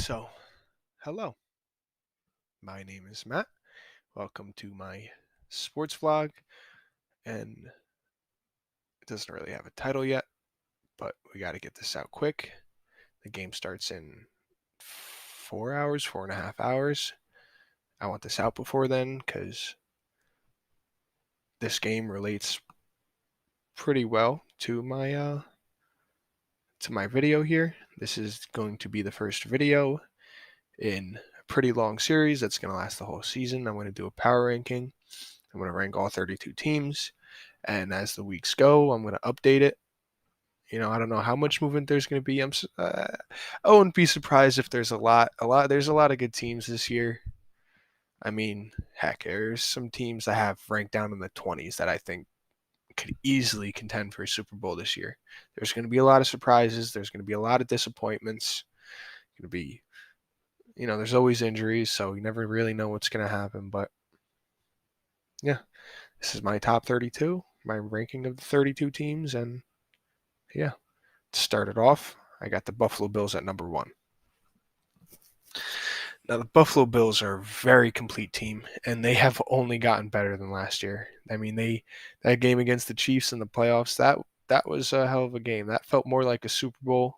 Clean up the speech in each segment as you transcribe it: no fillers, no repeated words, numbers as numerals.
So, hello. My name is Matt. Welcome to my sports vlog. And it doesn't really have a title yet, but we got to get this out quick. The game starts in 4 hours, 4.5 hours. I want this out before then because this game relates pretty well to my video here. This is going to be the first video in a pretty long series that's going to last the whole season. I'm going to do a power ranking. I'm going to rank all 32 teams. And as the weeks go, I'm going to update it. I don't know how much movement there's going to be. I wouldn't be surprised if there's a lot. There's a lot of good teams this year. I mean, heck, there's some teams I have ranked down in the 20s that I think could easily contend for a Super Bowl this year. There's going to be a lot of surprises. There's going to be a lot of disappointments. Going to be, there's always injuries, so you never really know what's going to happen. But yeah, this is my top 32, my ranking of the 32 teams, and yeah, to start it off, I got the Buffalo Bills at number 1. Now, the Buffalo Bills are a very complete team, and they have only gotten better than last year. I mean, that game against the Chiefs in the playoffs, that was a hell of a game. That felt more like a Super Bowl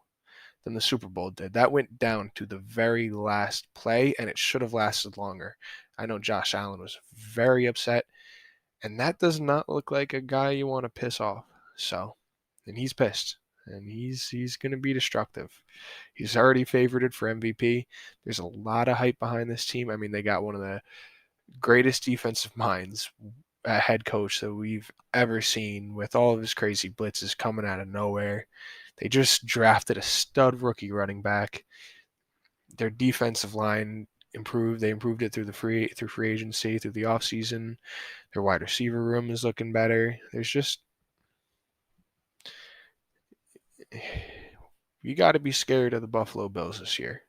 than the Super Bowl did. That went down to the very last play, and it should have lasted longer. I know Josh Allen was very upset, and that does not look like a guy you want to piss off. And he's pissed. And he's going to be destructive. He's already favorited for MVP. There's a lot of hype behind this team. I mean, they got one of the greatest defensive minds, a head coach that we've ever seen with all of his crazy blitzes coming out of nowhere. They just drafted a stud rookie running back. Their defensive line improved. They improved it through free agency, through the offseason. Their wide receiver room is looking better. You got to be scared of the Buffalo Bills this year.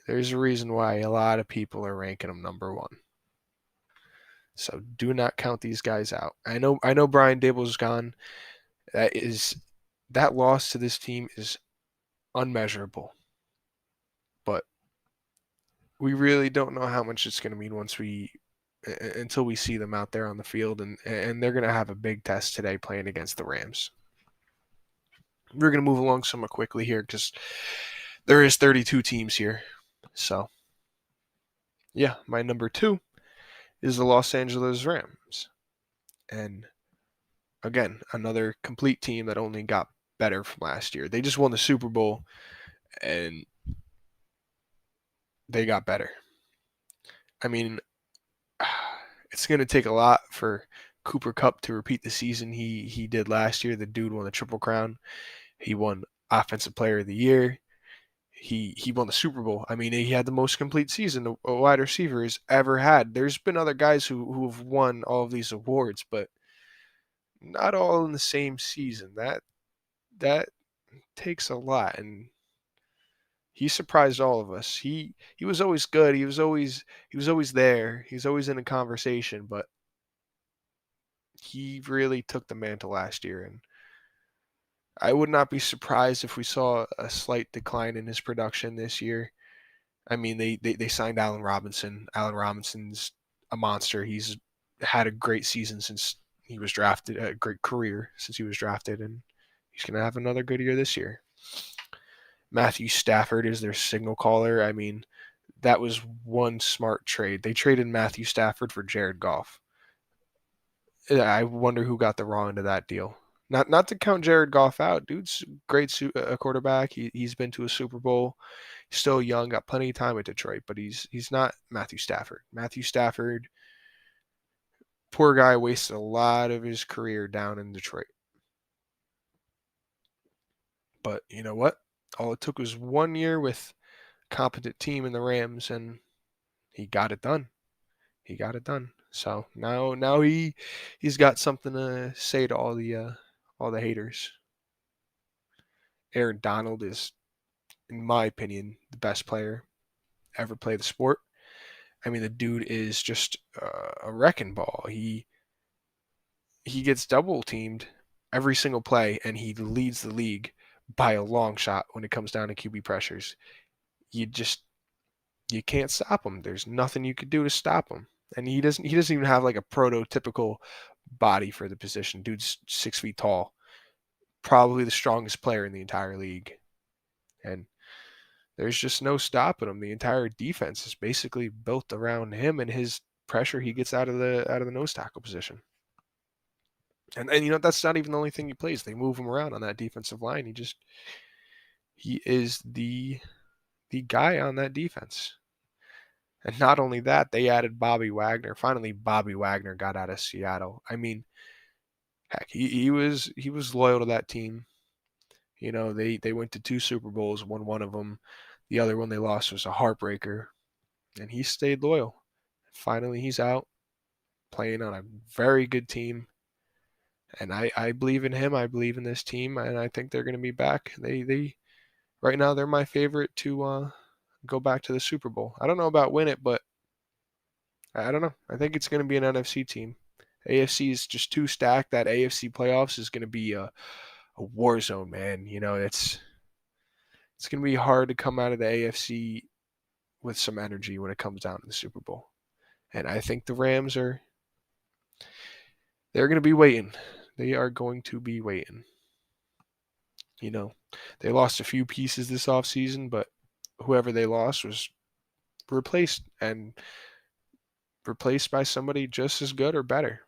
There's a reason why a lot of people are ranking them number 1. So do not count these guys out. I know Brian Daboll's gone. That loss to this team is unmeasurable. But we really don't know how much it's going to mean until we see them out there on the field, and they're going to have a big test today playing against the Rams. We're going to move along somewhat quickly here because there is 32 teams here. So, yeah, my number 2 is the Los Angeles Rams. And, again, another complete team that only got better from last year. They just won the Super Bowl, and they got better. I mean, it's going to take a lot for Cooper Kupp to repeat the season he did last year. The dude won the Triple Crown. He won Offensive Player of the Year. He won the Super Bowl. I mean, he had the most complete season a wide receiver has ever had. There's been other guys who have won all of these awards, but not all in the same season. That takes a lot, and he surprised all of us. He was always good. He was always there. He's always in a conversation, but he really took the mantle last year, and I would not be surprised if we saw a slight decline in his production this year. I mean, they signed Allen Robinson. Allen Robinson's a monster. He's had a great season since he was drafted, a great career since he was drafted, and he's going to have another good year this year. Matthew Stafford is their signal caller. I mean, that was one smart trade. They traded Matthew Stafford for Jared Goff. I wonder who got the raw end of that deal. Not to count Jared Goff out. Dude's great quarterback. He's been to a Super Bowl. He's still young, got plenty of time at Detroit, but he's not Matthew Stafford. Matthew Stafford, poor guy, wasted a lot of his career down in Detroit. But you know what? All it took was 1 year with a competent team in the Rams, and he got it done. So now he's got something to say to all the haters. Aaron Donald is, in my opinion, the best player ever play the sport. I mean, the dude is just a wrecking ball. He gets double teamed every single play, and he leads the league by a long shot when it comes down to QB pressures. you can't stop him. There's nothing you could do to stop him. And he doesn't even have like a prototypical body for the position. Dude's 6 feet tall, probably the strongest player in the entire league. And there's just no stopping him. The entire defense is basically built around him and his pressure he gets out of the nose tackle position. And that's not even the only thing he plays. They move him around on that defensive line. He is the guy on that defense. And not only that, they added Bobby Wagner. Finally, Bobby Wagner got out of Seattle. I mean, heck, he was loyal to that team. They went to 2 Super Bowls, won one of them. The other one they lost was a heartbreaker, and he stayed loyal. Finally, he's out playing on a very good team, and I believe in him. I believe in this team, and I think they're going to be back. They right now they're my favorite to go back to the Super Bowl. I don't know about win it, but I don't know. I think it's going to be an NFC team. AFC is just too stacked. That AFC playoffs is going to be a war zone, man. It's going to be hard to come out of the AFC with some energy when it comes down to the Super Bowl. And I think the Rams they're going to be waiting. They are going to be waiting. They lost a few pieces this offseason, but whoever they lost was replaced by somebody just as good or better.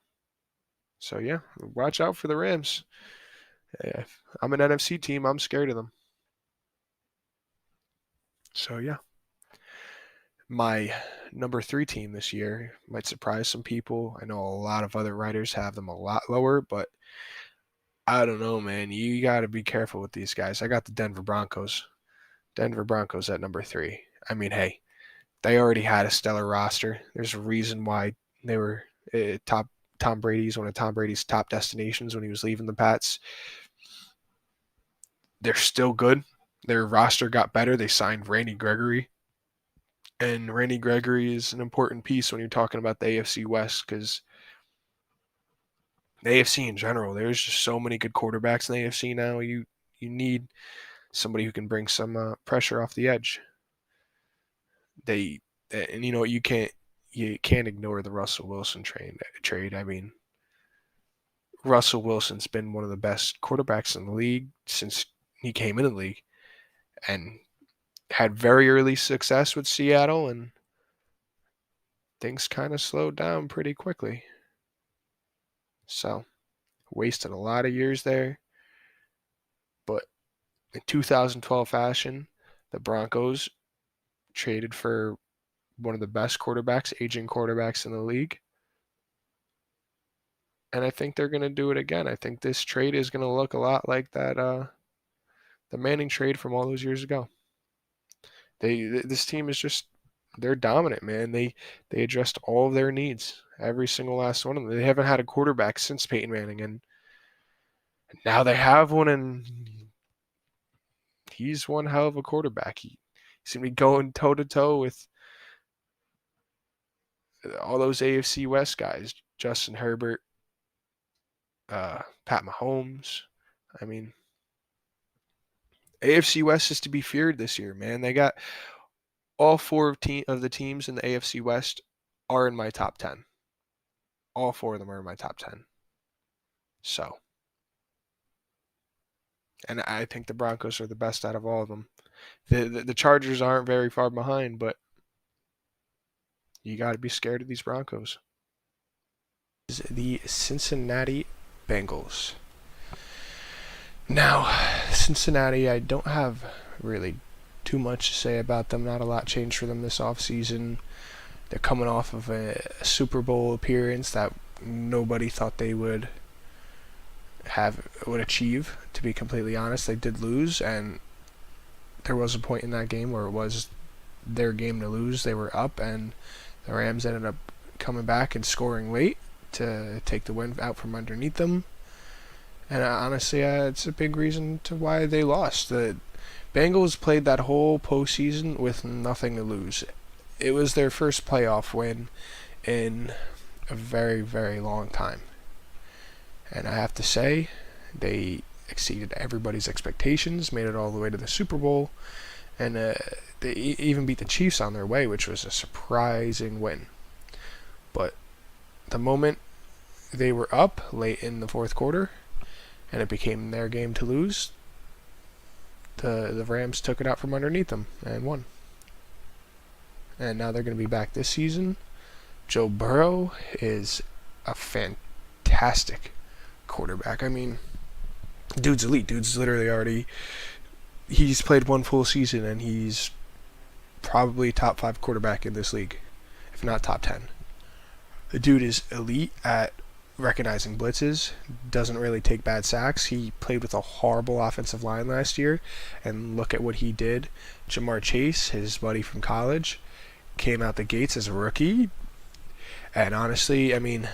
So, yeah, watch out for the Rams. If I'm an NFC team, I'm scared of them. So, yeah. My number 3 team this year might surprise some people. I know a lot of other writers have them a lot lower, but I don't know, man. You got to be careful with these guys. I got the Denver Broncos. Denver Broncos at number 3. I mean, hey, they already had a stellar roster. There's a reason why they were Tom Brady's one of Tom Brady's top destinations when he was leaving the Pats. They're still good. Their roster got better. They signed Randy Gregory. And Randy Gregory is an important piece when you're talking about the AFC West, because the AFC in general, there's just so many good quarterbacks in the AFC now. You need somebody who can bring some pressure off the edge. And you can't ignore the Russell Wilson trade. I mean, Russell Wilson's been one of the best quarterbacks in the league since he came in the league, and had very early success with Seattle, and things kind of slowed down pretty quickly. So, wasted a lot of years there. But in 2012 fashion, the Broncos traded for one of the best quarterbacks, aging quarterbacks in the league. And I think they're going to do it again. I think this trade is going to look a lot like that the Manning trade from all those years ago. This team is just, they're dominant, man. They addressed all of their needs, every single last one of them. They haven't had a quarterback since Peyton Manning, and now they have one, and he's one hell of a quarterback. He's going to be going toe-to-toe with all those AFC West guys, Justin Herbert, Pat Mahomes. I mean, AFC West is to be feared this year, man. They got all 4 of the teams in the AFC West are in my top 10. All 4 of them are in my top 10. So, and I think the Broncos are the best out of all of them. The Chargers aren't very far behind, but you got to be scared of these Broncos. The Cincinnati Bengals. Now, Cincinnati, I don't have really too much to say about them. Not a lot changed for them this offseason. They're coming off of a Super Bowl appearance that nobody thought they would achieve, to be completely honest. They did lose, and there was a point in that game where it was their game to lose. They were up, and the Rams ended up coming back and scoring late to take the win out from underneath them. And honestly, it's a big reason to why they lost. The Bengals played that whole postseason with nothing to lose. It was their first playoff win in a very, very long time. And I have to say, they exceeded everybody's expectations, made it all the way to the Super Bowl, and they even beat the Chiefs on their way, which was a surprising win. But the moment they were up late in the fourth quarter, and it became their game to lose, the Rams took it out from underneath them and won. And now they're going to be back this season. Joe Burrow is a fantastic quarterback. I mean, dude's elite. Dude's literally he's played one full season, and he's probably top 5 quarterback in this league, if not top 10. The dude is elite at recognizing blitzes, doesn't really take bad sacks. He played with a horrible offensive line last year, and look at what he did. Jamar Chase, his buddy from college, came out the gates as a rookie, and honestly, I mean,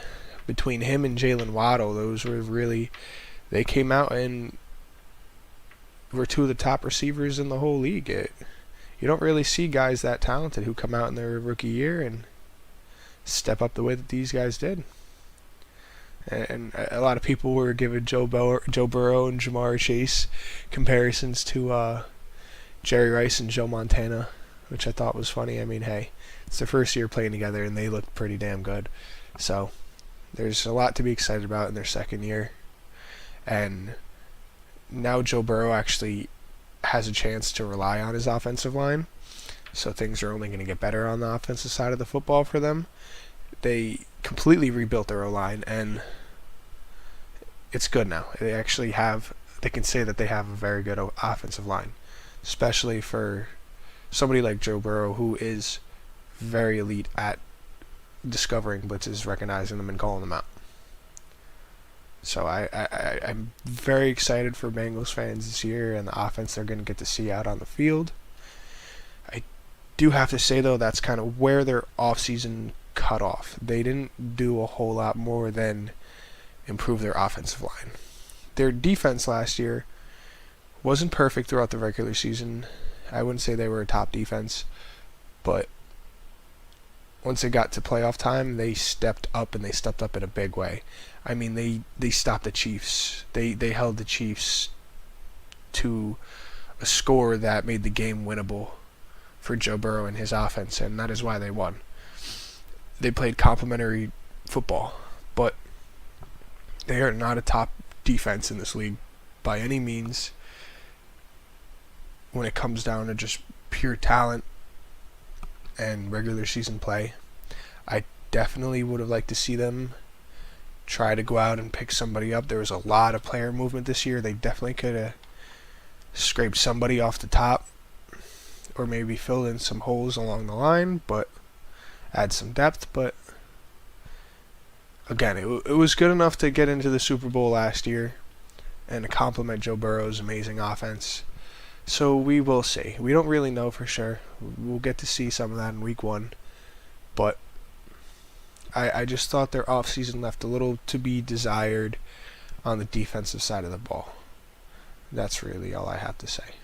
between him and Jalen Waddle, those were really, they came out and were 2 of the top receivers in the whole league. You don't really see guys that talented who come out in their rookie year and step up the way that these guys did. And a lot of people were giving Joe Burrow and Jamar Chase comparisons to Jerry Rice and Joe Montana, which I thought was funny. I mean, hey, it's their first year playing together, and they looked pretty damn good. So there's a lot to be excited about in their second year. And now Joe Burrow actually has a chance to rely on his offensive line. So things are only going to get better on the offensive side of the football for them. They completely rebuilt their O-line, and it's good now. They can say that they have a very good offensive line, especially for somebody like Joe Burrow, who is very elite at discovering blitzes, recognizing them, and calling them out. So I'm very excited for Bengals fans this year and the offense they're going to get to see out on the field. I do have to say, though, that's kind of where their offseason cut off. They didn't do a whole lot more than improve their offensive line. Their defense last year wasn't perfect throughout the regular season. I wouldn't say they were a top defense, but once it got to playoff time, they stepped up, and they stepped up in a big way. I mean, they stopped the Chiefs. They held the Chiefs to a score that made the game winnable for Joe Burrow and his offense, and that is why they won. They played complementary football, but they are not a top defense in this league by any means when it comes down to just pure talent and regular season play. I definitely would have liked to see them try to go out and pick somebody up. There was a lot of player movement this year. They definitely could have scraped somebody off the top, or maybe filled in some holes along the line, but add some depth. But again, it was good enough to get into the Super Bowl last year and to complement Joe Burrow's amazing offense. So we will see. We don't really know for sure. We'll get to see some of that in week 1. But I just thought their offseason left a little to be desired on the defensive side of the ball. That's really all I have to say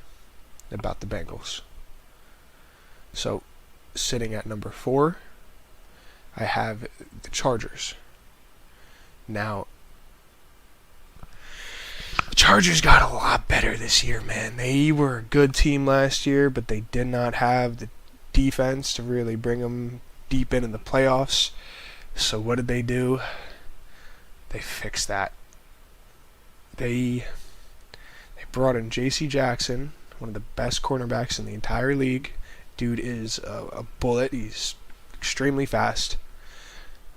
about the Bengals. So, sitting at number 4, I have the Chargers. Now, the Chargers got a lot better this year, man. They were a good team last year, but they did not have the defense to really bring them deep into the playoffs. So what did they do? They fixed that. They brought in J.C. Jackson, one of the best cornerbacks in the entire league. Dude is a bullet. He's extremely fast.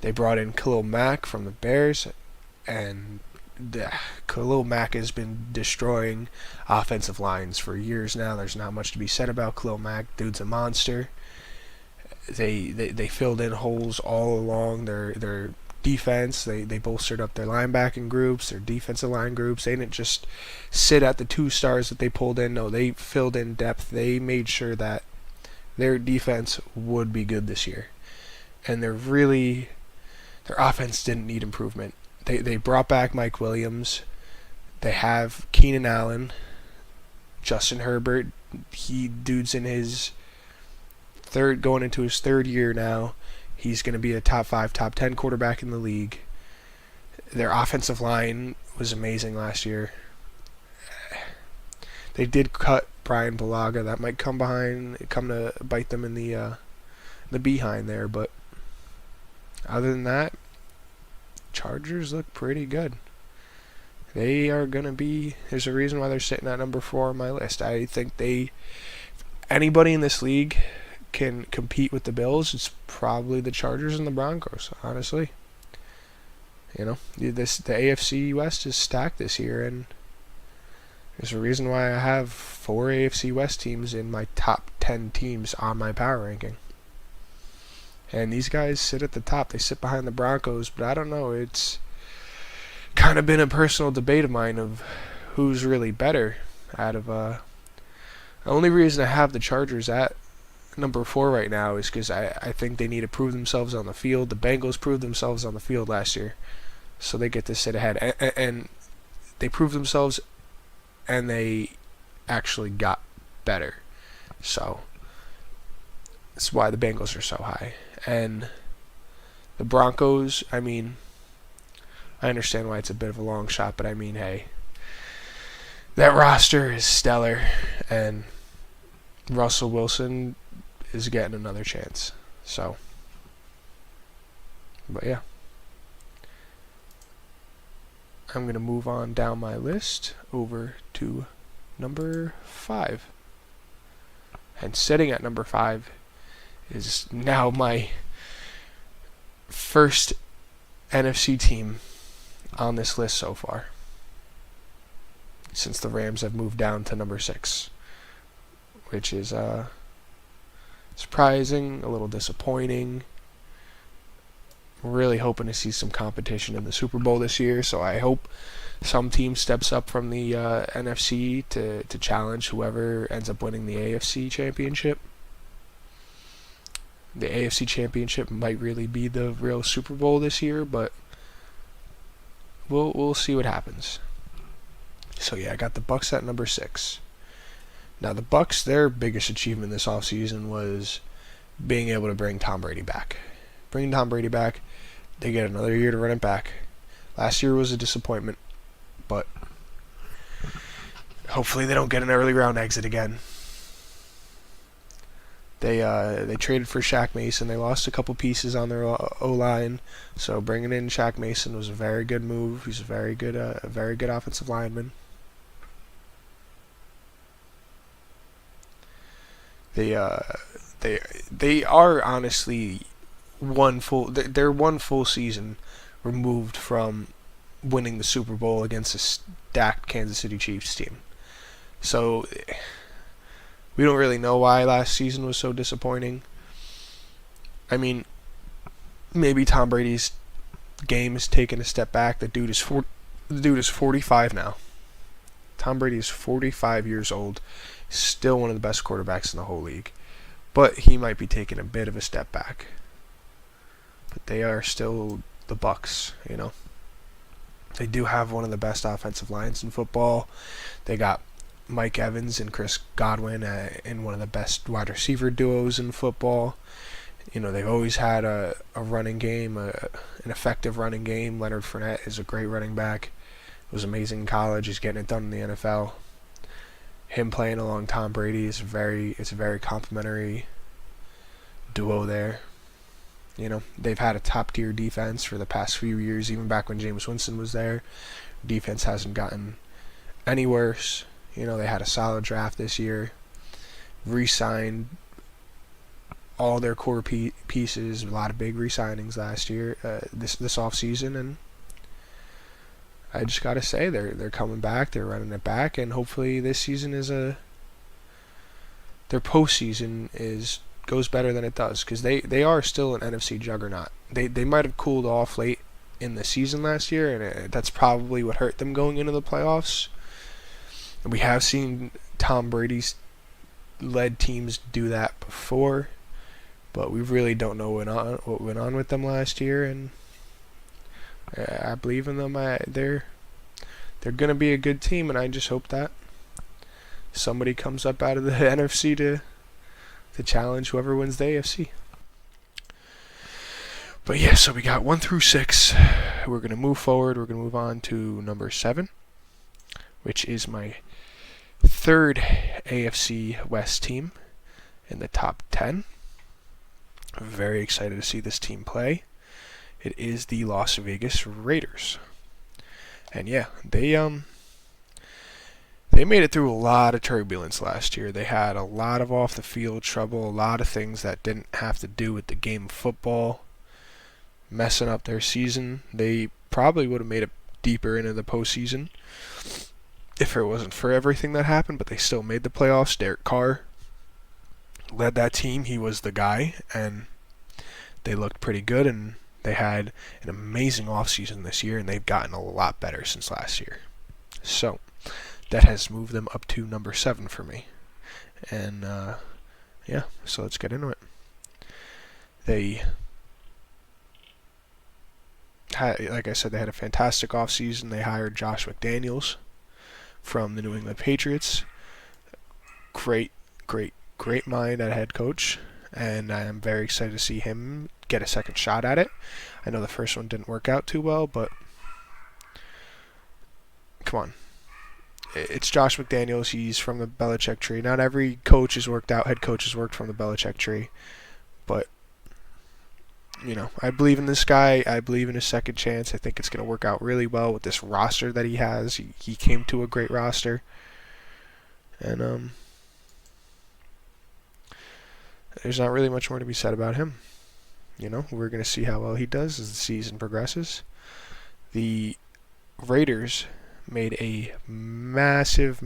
They brought in Khalil Mack from the Bears, and Khalil Mack has been destroying offensive lines for years now. There's not much to be said about Khalil Mack. Dude's a monster. They filled in holes all along their defense. They bolstered up their linebacking groups, their defensive line groups. They didn't just sit at the 2 stars that they pulled in. No, they filled in depth. They made sure that their defense would be good this year. And their offense didn't need improvement. They brought back Mike Williams. They have Keenan Allen, Justin Herbert. Dude's in his going into his 3rd year now. He's going to be a top 5, top 10 quarterback in the league. Their offensive line was amazing last year. They did cut Brian Bulaga. That might come to bite them in the behind there. But other than that, Chargers look pretty good. They are going to be... There's a reason why they're sitting at number 4 on my list. I think anybody in this league can compete with the Bills. It's probably the Chargers and the Broncos, honestly. You know, the AFC West is stacked this year, and there's a reason why I have 4 AFC West teams in my top 10 teams on my power ranking. And these guys sit at the top. They sit behind the Broncos, but I don't know. It's kind of been a personal debate of mine of who's really better out of... The only reason I have the Chargers at number 4 right now is because I think they need to prove themselves on the field. The Bengals proved themselves on the field last year, so they get to sit ahead. And they proved themselves, and they actually got better. So that's why the Bengals are so high. And the Broncos, I mean, I understand why it's a bit of a long shot, but I mean, hey, that roster is stellar, and Russell Wilson is getting another chance. So, but yeah. I'm going to move on down my list over to number 5. And sitting at number 5 is now my first NFC team on this list so far, since the Rams have moved down to number 6, which is surprising, a little disappointing. Really hoping to see some competition in the Super Bowl this year, so I hope some team steps up from the NFC to challenge whoever ends up winning the AFC championship. The AFC championship might really be the real Super Bowl this year, but we'll see what happens. So yeah, I got the Bucs at number 6. Now the Bucs, their biggest achievement this offseason was being able to bring Tom Brady back. Bringing Tom Brady back, they get another year to run it back. Last year was a disappointment, but hopefully they don't get an early round exit again. They traded for Shaq Mason. They lost a couple pieces on their O-line, so bringing in Shaq Mason was a very good move. He's a very good offensive lineman. They are honestly they're one full season removed from winning the Super Bowl against a stacked Kansas City Chiefs team. So we don't really know why last season was so disappointing. I mean, maybe Tom Brady's game is taking a step back. The dude is 45 now. Tom Brady is 45 years old. Still one of the best quarterbacks in the whole league. But he might be taking a bit of a step back. But they are still the Bucs, you know. They do have one of the best offensive lines in football. They got Mike Evans and Chris Godwin in one of the best wide receiver duos in football. You know, they've always had a running game, an effective running game. Leonard Fournette is a great running back. It was amazing in college. He's getting it done in the NFL. Him playing along Tom Brady is a very complimentary duo there. You know, they've had a top-tier defense for the past few years, even back when Jameis Winston was there. Defense hasn't gotten any worse. You know, they had a solid draft this year. Re-signed all their core pieces. A lot of big re-signings last year, this offseason, and I just gotta say they're coming back. They're running it back, and hopefully this season their postseason goes better than it does, because they are still an NFC juggernaut. They might have cooled off late in the season last year, and that's probably what hurt them going into the playoffs. And we have seen Tom Brady's led teams do that before, but we really don't know what went on with them last year, and I believe in them. They're going to be a good team, and I just hope that somebody comes up out of the NFC to challenge whoever wins the AFC. But yeah, so we got 1 through 6. We're going to move forward. We're going to move on to number 7, which is my third AFC West team in the top 10. I'm very excited to see this team play. It is the Las Vegas Raiders. And yeah, they made it through a lot of turbulence last year. They had a lot of off the field trouble, a lot of things that didn't have to do with the game of football messing up their season. They probably would have made it deeper into the postseason if it wasn't for everything that happened, but they still made the playoffs. Derek Carr led that team. He was the guy, and they looked pretty good, and they had an amazing offseason this year, and they've gotten a lot better since last year. So that has moved them up to number 7 for me. And yeah, so let's get into it. They had, like I said, they had a fantastic offseason. They hired Josh McDaniels from the New England Patriots. Great mind at head coach, and I am very excited to see him get a second shot at it. I know the first one didn't work out too well, but come on. It's Josh McDaniels. He's from the Belichick tree. Not every coach has worked out. Head coach has worked from the Belichick tree. But, you know, I believe in this guy. I believe in his second chance. I think it's going to work out really well with this roster that he has. He came to a great roster. And there's not really much more to be said about him. You know, we're going to see how well he does as the season progresses. The Raiders made a massive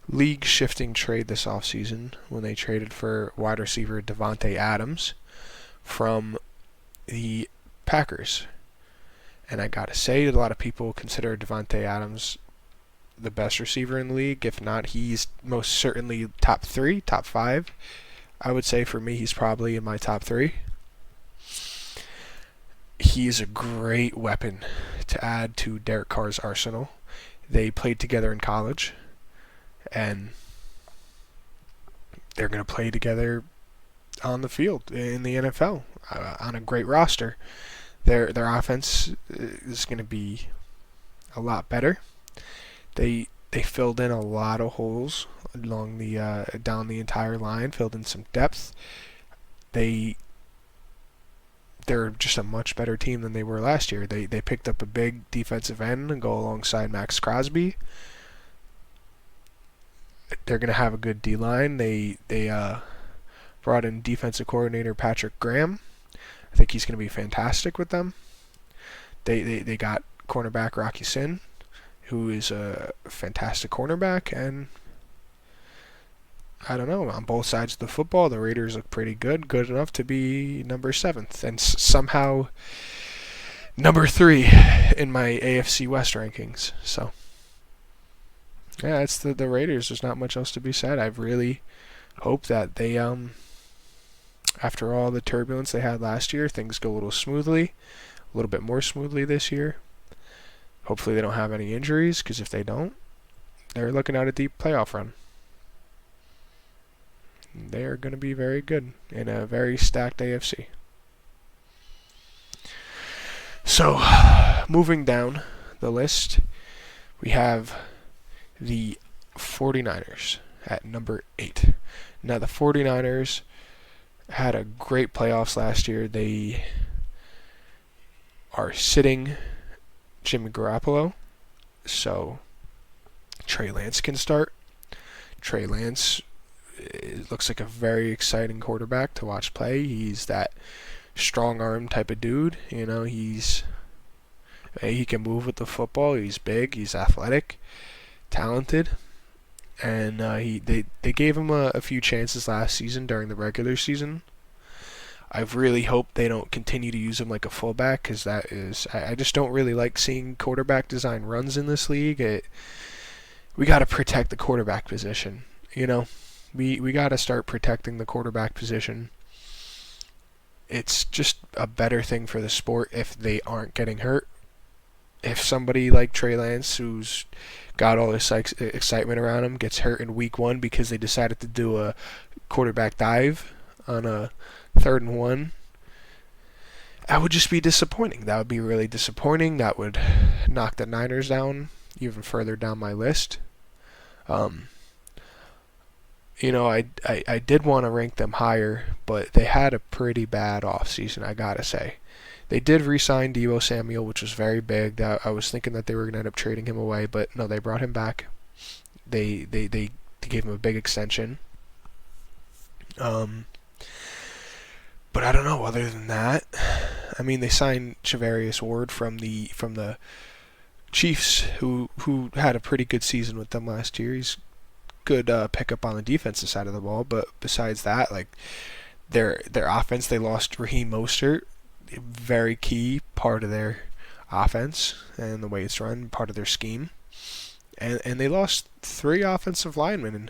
league-shifting trade this offseason when they traded for wide receiver Davante Adams from the Packers. And I gotta say, a lot of people consider Davante Adams the best receiver in the league. If not, he's most certainly top 3, top 5. I would say for me, he's probably in my top 3. He's a great weapon to add to Derek Carr's arsenal. They played together in college, and they're going to play together on the field in the NFL on a great roster. Their offense is going to be a lot better. They filled in a lot of holes along the down the entire line, filled in some depth. They're just a much better team than they were last year. They picked up a big defensive end and go alongside Max Crosby. They're going to have a good D-line. They brought in defensive coordinator Patrick Graham. I think he's going to be fantastic with them. They got cornerback Rocky Sin, who is a fantastic cornerback, and I don't know, on both sides of the football, the Raiders look pretty good enough to be number 7th, and somehow number 3 in my AFC West rankings. So, yeah, it's the Raiders. There's not much else to be said. I really hope that they, after all the turbulence they had last year, things go a little bit more smoothly this year. Hopefully they don't have any injuries, because if they don't, they're looking at a deep playoff run. They are going to be very good in a very stacked AFC. So, moving down the list, we have the 49ers at number 8. Now, the 49ers had a great playoffs last year. They are sitting Jimmy Garoppolo, so Trey Lance can start. Trey Lance, it looks like a very exciting quarterback to watch play. He's that strong arm type of dude. You know, he can move with the football. He's big. He's athletic, talented, and they gave him a few chances last season during the regular season. I really hope they don't continue to use him like a fullback, because I just don't really like seeing quarterback design runs in this league. We got to protect the quarterback position. You know. We got to start protecting the quarterback position. It's just a better thing for the sport if they aren't getting hurt. If somebody like Trey Lance, who's got all this excitement around him, gets hurt in week 1 because they decided to do a quarterback dive on a 3rd and 1, that would just be disappointing. That would be really disappointing. That would knock the Niners down even further down my list Um, I did want to rank them higher, but they had a pretty bad offseason, I gotta say. They did re-sign Deebo Samuel, which was very big. I was thinking that they were going to end up trading him away, but no, they brought him back. They gave him a big extension. But I don't know. Other than that, I mean, they signed Charvarius Ward from the Chiefs, who had a pretty good season with them last year. He's good pickup on the defensive side of the ball, but besides that, like their offense, they lost Raheem Mostert, a very key part of their offense and the way it's run, part of their scheme. And they lost 3 offensive linemen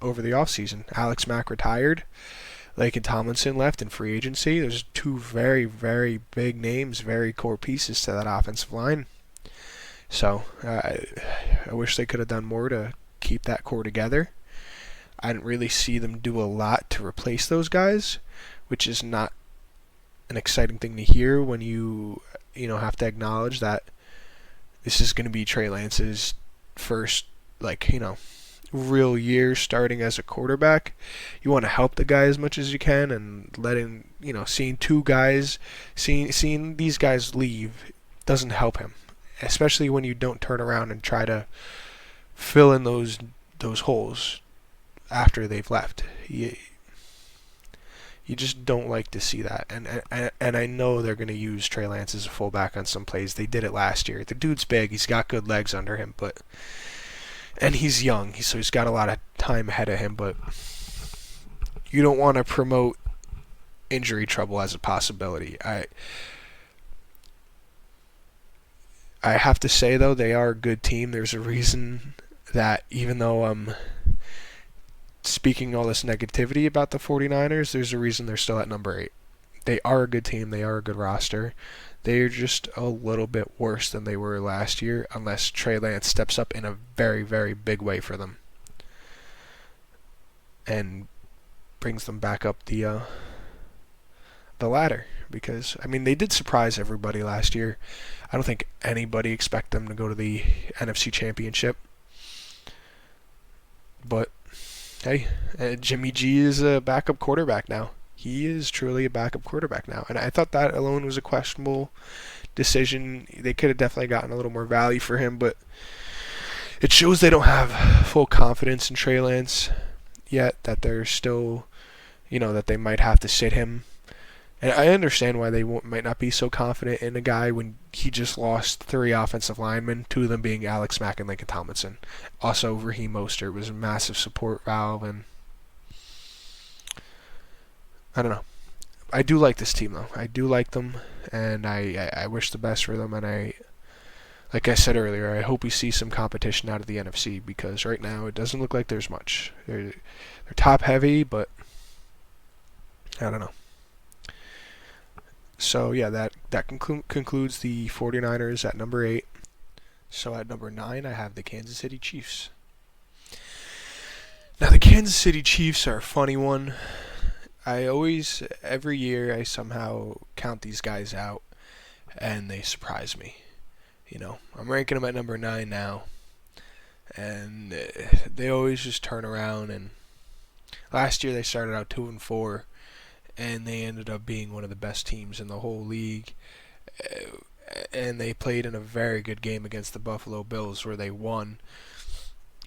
over the offseason. Alex Mack retired. Laken Tomlinson left in free agency. There's 2 very, very big names, very core pieces to that offensive line. So I wish they could have done more to keep that core together. I didn't really see them do a lot to replace those guys, which is not an exciting thing to hear when you have to acknowledge that this is going to be Trey Lance's first real year starting as a quarterback. You want to help the guy as much as you can, and seeing these guys leave doesn't help him, especially when you don't turn around and try to fill in those holes after they've left. You just don't like to see that, and I know they're going to use Trey Lance as a fullback on some plays. They did it last year. The dude's big. He's got good legs under him, and he's young, so he's got a lot of time ahead of him. But you don't want to promote injury trouble as a possibility. I have to say, though, they are a good team. There's a reason that even though I'm speaking all this negativity about the 49ers, there's a reason they're still at number 8. They are a good team. They are a good roster. They're just a little bit worse than they were last year, unless Trey Lance steps up in a very, very big way for them and brings them back up the ladder. Because, I mean, they did surprise everybody last year. I don't think anybody expected them to go to the NFC Championship. But, hey, Jimmy G is a backup quarterback now. He is truly a backup quarterback now. And I thought that alone was a questionable decision. They could have definitely gotten a little more value for him, but it shows they don't have full confidence in Trey Lance yet, that they're still, that they might have to sit him. And I understand why they might not be so confident in a guy when he just lost 3 offensive linemen, 2 of them being Alex Mack and Laken Tomlinson. Also, Raheem Mostert was a massive support valve, and I don't know. I do like this team, though. I do like them, and I wish the best for them. And like I said earlier, I hope we see some competition out of the NFC, because right now it doesn't look like there's much. They're top heavy, but I don't know. So yeah, that concludes the 49ers at number 8. So at number 9, I have the Kansas City Chiefs. Now the Kansas City Chiefs are a funny one. Every year I somehow count these guys out, and they surprise me. I'm ranking them at number 9 now, and they always just turn around. And last year they started out 2-4, and they ended up being one of the best teams in the whole league. And they played in a very good game against the Buffalo Bills, where they won.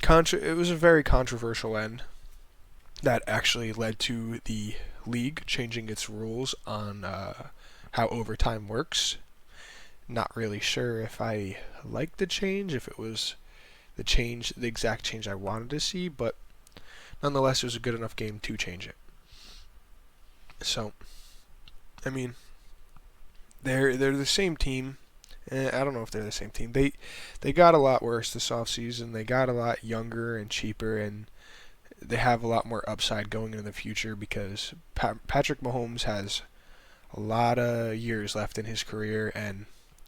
It was a very controversial end that actually led to the league changing its rules on how overtime works. Not really sure if I liked the change, if it was the exact change I wanted to see, but nonetheless, it was a good enough game to change it. So, I mean, they're the same team. I don't know if they're the same team. They got a lot worse this offseason. They got a lot younger and cheaper, and they have a lot more upside going into the future, because Patrick Mahomes has a lot of years left in his career, and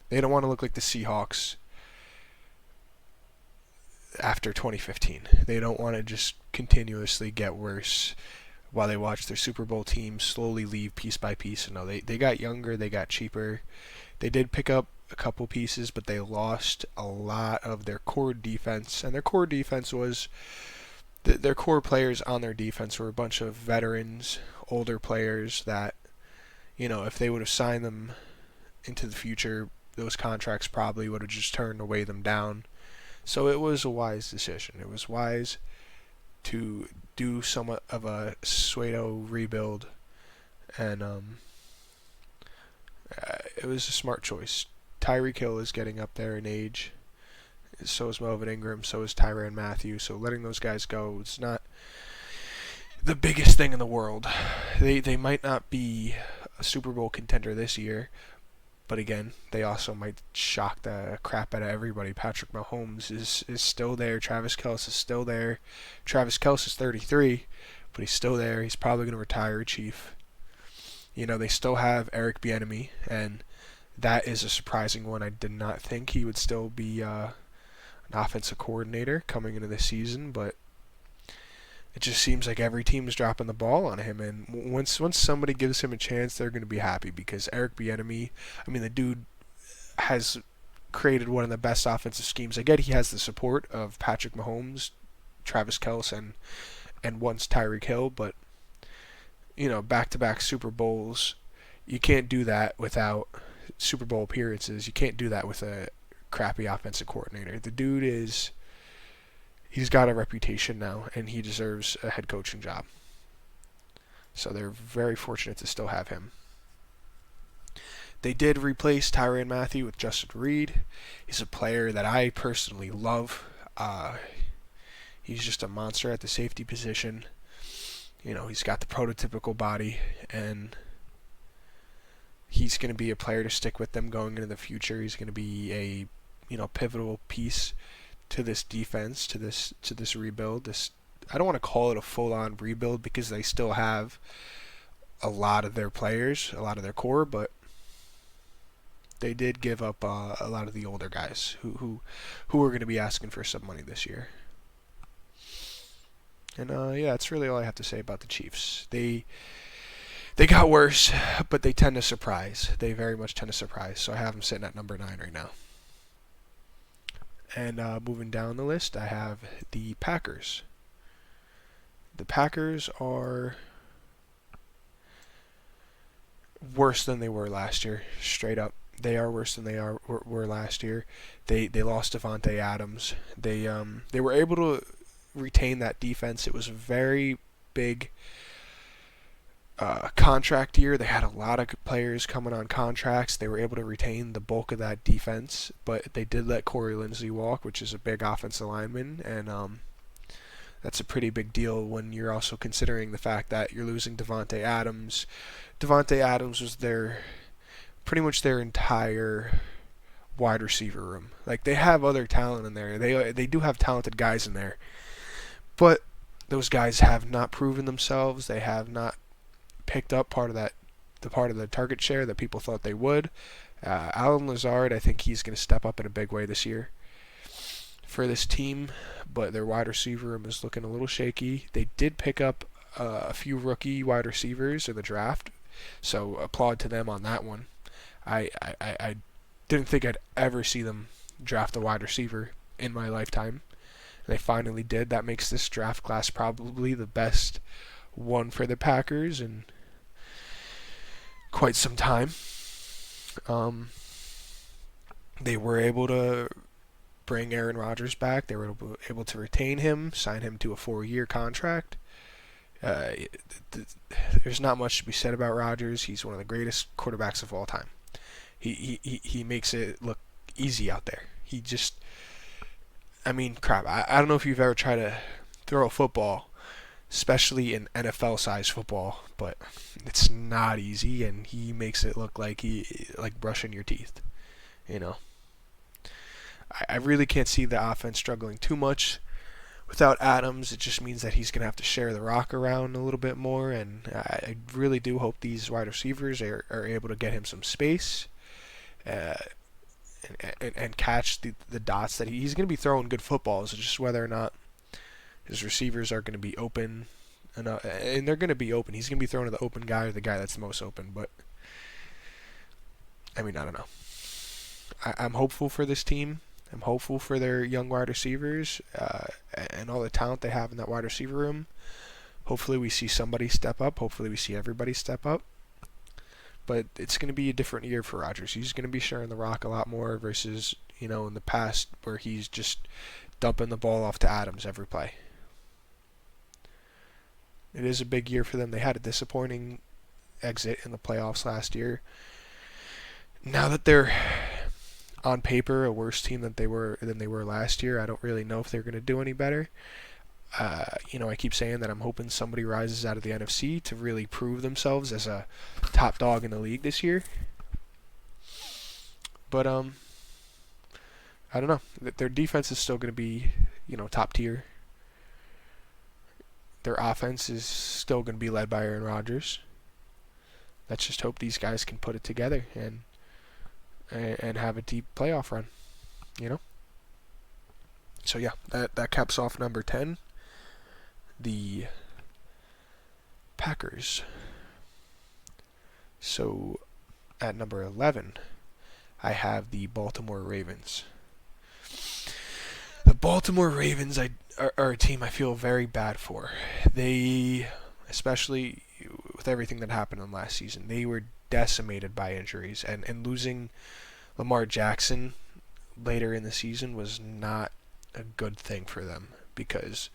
they don't want to look like the Seahawks after 2015. They don't want to just continuously get worse while they watch their Super Bowl team slowly leave piece by piece. No, they got younger, they got cheaper. They did pick up a couple pieces, but they lost a lot of their core defense, and their core defense was their core players on their defense were a bunch of veterans, older players that, if they would have signed them into the future, those contracts probably would have just turned to weigh them down. So it was a wise decision. It was wise to do somewhat of a pseudo rebuild, and it was a smart choice. Tyreek Hill is getting up there in age. So is Melvin Ingram. So is Tyrann Mathieu. So letting those guys go, it's not the biggest thing in the world. They might not be a Super Bowl contender this year, but again, they also might shock the crap out of everybody. Patrick Mahomes is still there. Travis Kelce is still there. Travis Kelce is 33, but he's still there. He's probably going to retire a Chief. They still have Eric Bieniemy, and that is a surprising one. I did not think he would still be an offensive coordinator coming into this season, but it just seems like every team is dropping the ball on him, and once somebody gives him a chance, they're going to be happy, because Eric Bieniemy, the dude has created one of the best offensive schemes. I get he has the support of Patrick Mahomes, Travis Kelce, and once Tyreek Hill, but back-to-back Super Bowls, you can't do that without Super Bowl appearances. You can't do that with a crappy offensive coordinator. The dude he's got a reputation now, and he deserves a head coaching job. So they're very fortunate to still have him. They did replace Tyrann Mathieu with Justin Reed. He's a player that I personally love. He's just a monster at the safety position. He's got the prototypical body, and he's going to be a player to stick with them going into the future. He's going to be a pivotal piece to this defense, to this rebuild. I don't want to call it a full-on rebuild, because they still have a lot of their players, a lot of their core, but they did give up a lot of the older guys who are going to be asking for some money this year. And that's really all I have to say about the Chiefs. They got worse, but they tend to surprise. They very much tend to surprise. So I have them sitting at number 9 right now. And moving down the list, I have the Packers. The Packers are worse than they were last year, straight up. They are worse than they were last year. They lost Davante Adams. They were able to retain that defense. It was a very big contract year. They had a lot of players coming on contracts. They were able to retain the bulk of that defense, but they did let Corey Linsley walk, which is a big offensive lineman, and that's a pretty big deal when you're also considering the fact that you're losing Davante Adams. Davante Adams was pretty much their entire wide receiver room. Like, they have other talent in there. They do have talented guys in there, but those guys have not proven themselves. They have not picked up part of the target share that people thought they would. Alan Lazard, I think he's going to step up in a big way this year for this team, but their wide receiver room is looking a little shaky. They did pick up a few rookie wide receivers in the draft, so applaud to them on that one. I didn't think I'd ever see them draft a wide receiver in my lifetime. They finally did. That makes this draft class probably the best one for the Packers in quite some time. They were able to bring Aaron Rodgers back. They were able to retain him, sign him to a 4-year contract. There's not much to be said about Rodgers. He's one of the greatest quarterbacks of all time. He makes it look easy out there. Crap. I don't know if you've ever tried to throw a football, especially in NFL-sized football, but it's not easy, and he makes it look like brushing your teeth. I really can't see the offense struggling too much without Adams. It just means that he's going to have to share the rock around a little bit more, and I really do hope these wide receivers are able to get him some space and catch the dots that he's going to be throwing good footballs. It's just whether or not his receivers are going to be open enough, and they're going to be open. He's going to be throwing to the open guy or the guy that's the most open, but I don't know. I'm hopeful for this team. I'm hopeful for their young wide receivers and all the talent they have in that wide receiver room. Hopefully we see somebody step up. Hopefully we see everybody step up. But it's going to be a different year for Rodgers. He's going to be sharing the rock a lot more versus, in the past where he's just dumping the ball off to Adams every play. It is a big year for them. They had a disappointing exit in the playoffs last year. Now that they're on paper a worse team than they were last year, I don't really know if they're going to do any better. I keep saying that I'm hoping somebody rises out of the NFC to really prove themselves as a top dog in the league this year. But I don't know. Their defense is still going to be, top tier. Their offense is still going to be led by Aaron Rodgers. Let's just hope these guys can put it together and have a deep playoff run, So yeah, that caps off number 10. The Packers. So at number 11, I have the Baltimore Ravens. The Baltimore Ravens are a team I feel very bad for. They, especially with everything that happened in last season, they were decimated by injuries. And losing Lamar Jackson later in the season was not a good thing for them because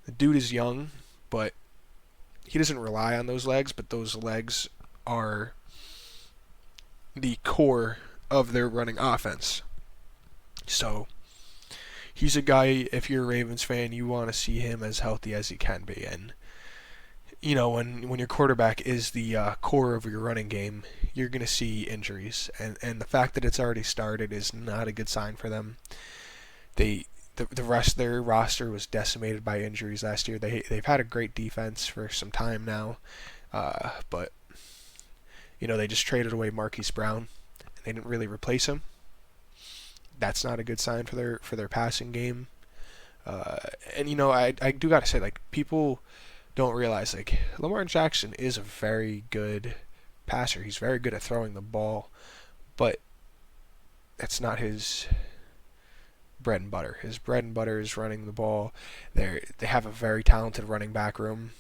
the dude is young, but he doesn't rely on those legs, but those legs are the core of their running offense. So he's a guy, if you're a Ravens fan, you want to see him as healthy as he can be. And, when your quarterback is the core of your running game, you're going to see injuries. And the fact that it's already started is not a good sign for them. The rest of their roster was decimated by injuries last year. They've had a great defense for some time now, but they just traded away Marquise Brown, and they didn't really replace him. That's not a good sign for their passing game. I do gotta say, people don't realize Lamar Jackson is a very good passer. He's very good at throwing the ball, but that's not his bread and butter. His bread and butter is running the ball. They have a very talented running back room.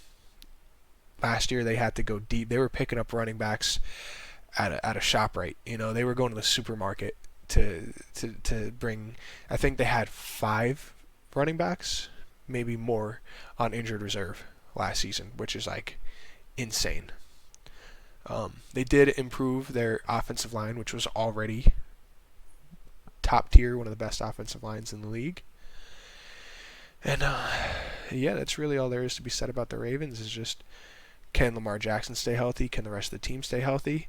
Last year they had to go deep. They were picking up running backs at a ShopRite. They were going to the supermarket to bring. I think they had 5 running backs, maybe more, on injured reserve last season, which is insane. They did improve their offensive line, which was already top tier, one of the best offensive lines in the league. And that's really all there is to be said about the Ravens. Is just, can Lamar Jackson stay healthy? Can the rest of the team stay healthy?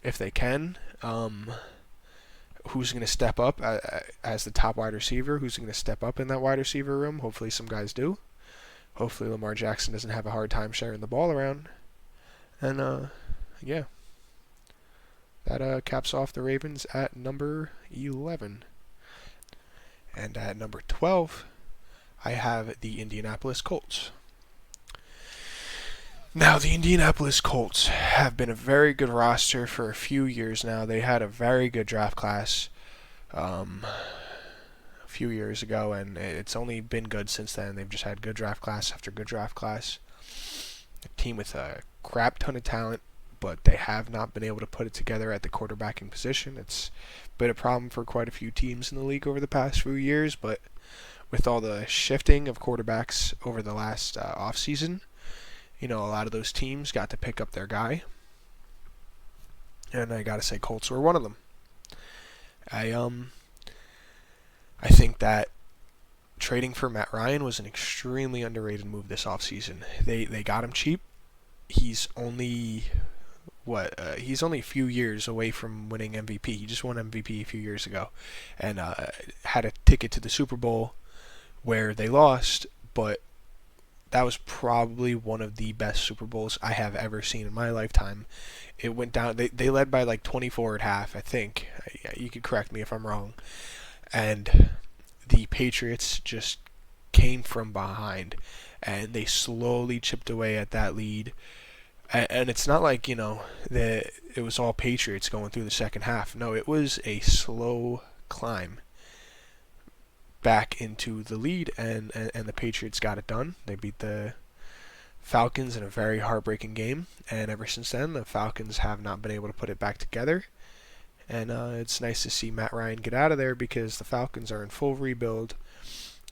If they can, who's going to step up as the top wide receiver? Who's going to step up in that wide receiver room? Hopefully some guys do. Hopefully Lamar Jackson doesn't have a hard time sharing the ball around. And that caps off the Ravens at number 11. And at number 12, I have the Indianapolis Colts. Now, the Indianapolis Colts have been a very good roster for a few years now. They had a very good draft class a few years ago, and it's only been good since then. They've just had good draft class after good draft class. A team with a crap ton of talent, but they have not been able to put it together at the quarterbacking position. It's been a problem for quite a few teams in the league over the past few years, but with all the shifting of quarterbacks over the last offseason, a lot of those teams got to pick up their guy. And I gotta say, Colts were one of them. I think that trading for Matt Ryan was an extremely underrated move this offseason. They got him cheap. He's only a few years away from winning MVP. He just won MVP a few years ago, and had a ticket to the Super Bowl where they lost, but that was probably one of the best Super Bowls I have ever seen in my lifetime. It went down. They led by 24 at half, I think. You could correct me if I'm wrong. And the Patriots just came from behind, and they slowly chipped away at that lead. And it's not like, it was all Patriots going through the second half. No, it was a slow climb back into the lead, and the Patriots got it done. They beat the Falcons in a very heartbreaking game, and ever since then, the Falcons have not been able to put it back together. And it's nice to see Matt Ryan get out of there because the Falcons are in full rebuild,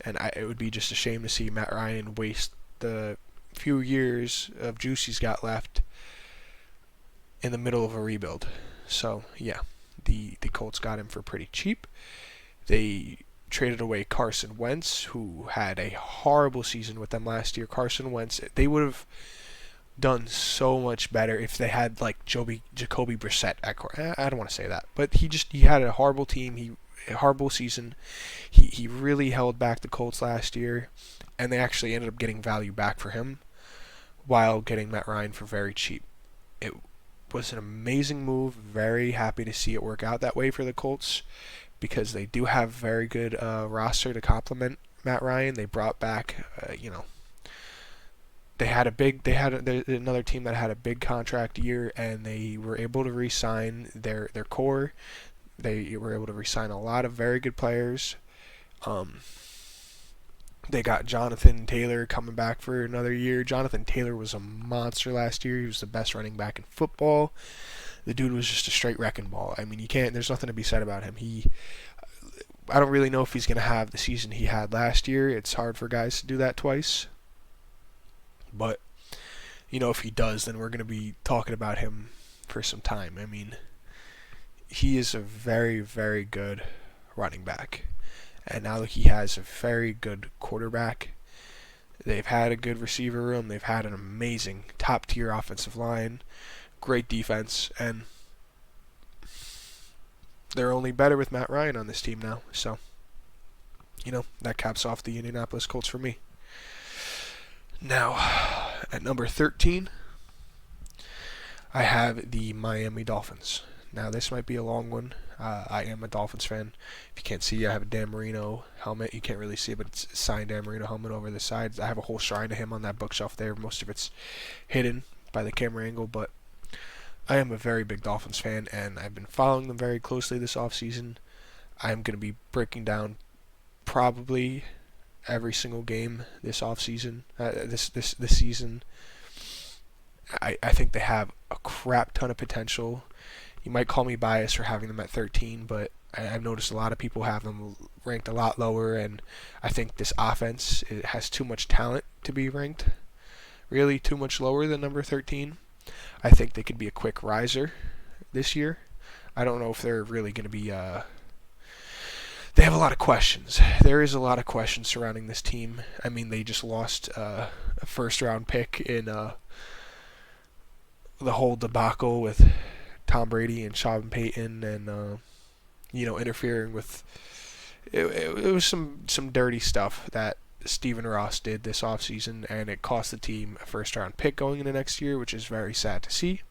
and it would be just a shame to see Matt Ryan waste the few years of juice he's got left in the middle of a rebuild. So, yeah, the Colts got him for pretty cheap. They traded away Carson Wentz, who had a horrible season with them last year. Carson Wentz, they would have done so much better if they had like Jacoby Brissett at quarterback. I don't want to say that, but he had a horrible team. A horrible season. He really held back the Colts last year, and they actually ended up getting value back for him while getting Matt Ryan for very cheap. It was an amazing move. Very happy to see it work out that way for the Colts, because they do have a very good roster to complement Matt Ryan. They brought back, they had another team that had a big contract year, and they were able to re-sign their core. They were able to re-sign a lot of very good players. They got Jonathan Taylor coming back for another year. Jonathan Taylor was a monster last year. He was the best running back in football. The dude was just a straight wrecking ball. I mean, there's nothing to be said about him. I don't really know if he's going to have the season he had last year. It's hard for guys to do that twice. But, if he does, then we're going to be talking about him for some time. I mean, he is a very, very good running back. And now that he has a very good quarterback, they've had a good receiver room. They've had an amazing top-tier offensive line, great defense, and they're only better with Matt Ryan on this team now. So, that caps off the Indianapolis Colts for me. Now, at number 13, I have the Miami Dolphins. Now, this might be a long one. I am a Dolphins fan. If you can't see, I have a Dan Marino helmet. You can't really see it, but it's a signed Dan Marino helmet over the sides. I have a whole shrine to him on that bookshelf there. Most of it's hidden by the camera angle, but I am a very big Dolphins fan, and I've been following them very closely this offseason. I'm going to be breaking down probably every single game this offseason, this season. I think they have a crap ton of potential. You might call me biased for having them at 13, but I've noticed a lot of people have them ranked a lot lower, and I think this offense, it has too much talent to be ranked really too much lower than number 13. I think they could be a quick riser this year. I don't know if they're really going to be... They have a lot of questions. There is a lot of questions surrounding this team. I mean, they just lost a first-round pick in the whole debacle with Tom Brady and Sean Payton, and interfering with it was some dirty stuff that Stephen Ross did this offseason, and it cost the team a first round pick going into next year, which is very sad to see.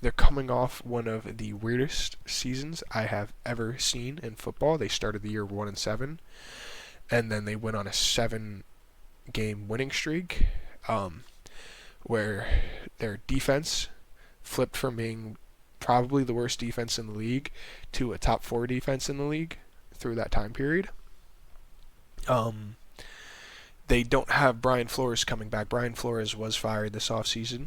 They're coming off one of the weirdest seasons I have ever seen in football. They started the year 1-7, and then they went on a 7-game winning streak, where their defense flipped from being probably the worst defense in the league to a top 4 defense in the league through that time period. They don't have Brian Flores coming back. Brian Flores was fired this offseason.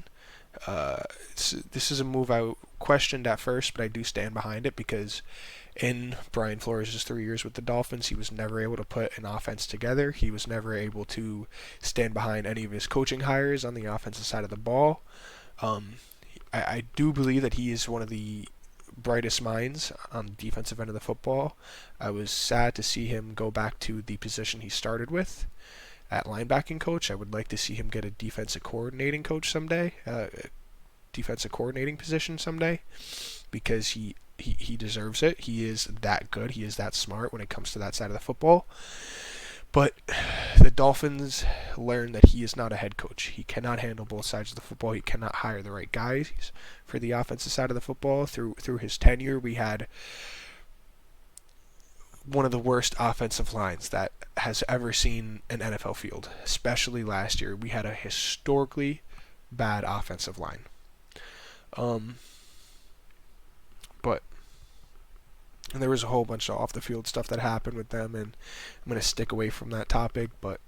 This is a move I questioned at first, but I do stand behind it, because in Brian Flores' 3 years with the Dolphins, he was never able to put an offense together. He was never able to stand behind any of his coaching hires on the offensive side of the ball. I do believe that he is one of the brightest minds on the defensive end of the football. I was sad to see him go back to the position he started with at linebacking coach. I would like to see him get a defensive coordinating coach someday, defensive coordinating position someday, because he deserves it. He is that good. He is that smart when it comes to that side of the football. But the Dolphins learned that he is not a head coach. He cannot handle both sides of the football. He cannot hire the right guys for the offensive side of the football. Through his tenure, we had one of the worst offensive lines that has ever seen an NFL field, especially last year. We had a historically bad offensive line. Um, but and there was a whole bunch of off the field stuff that happened with them, and I'm gonna stick away from that topic. But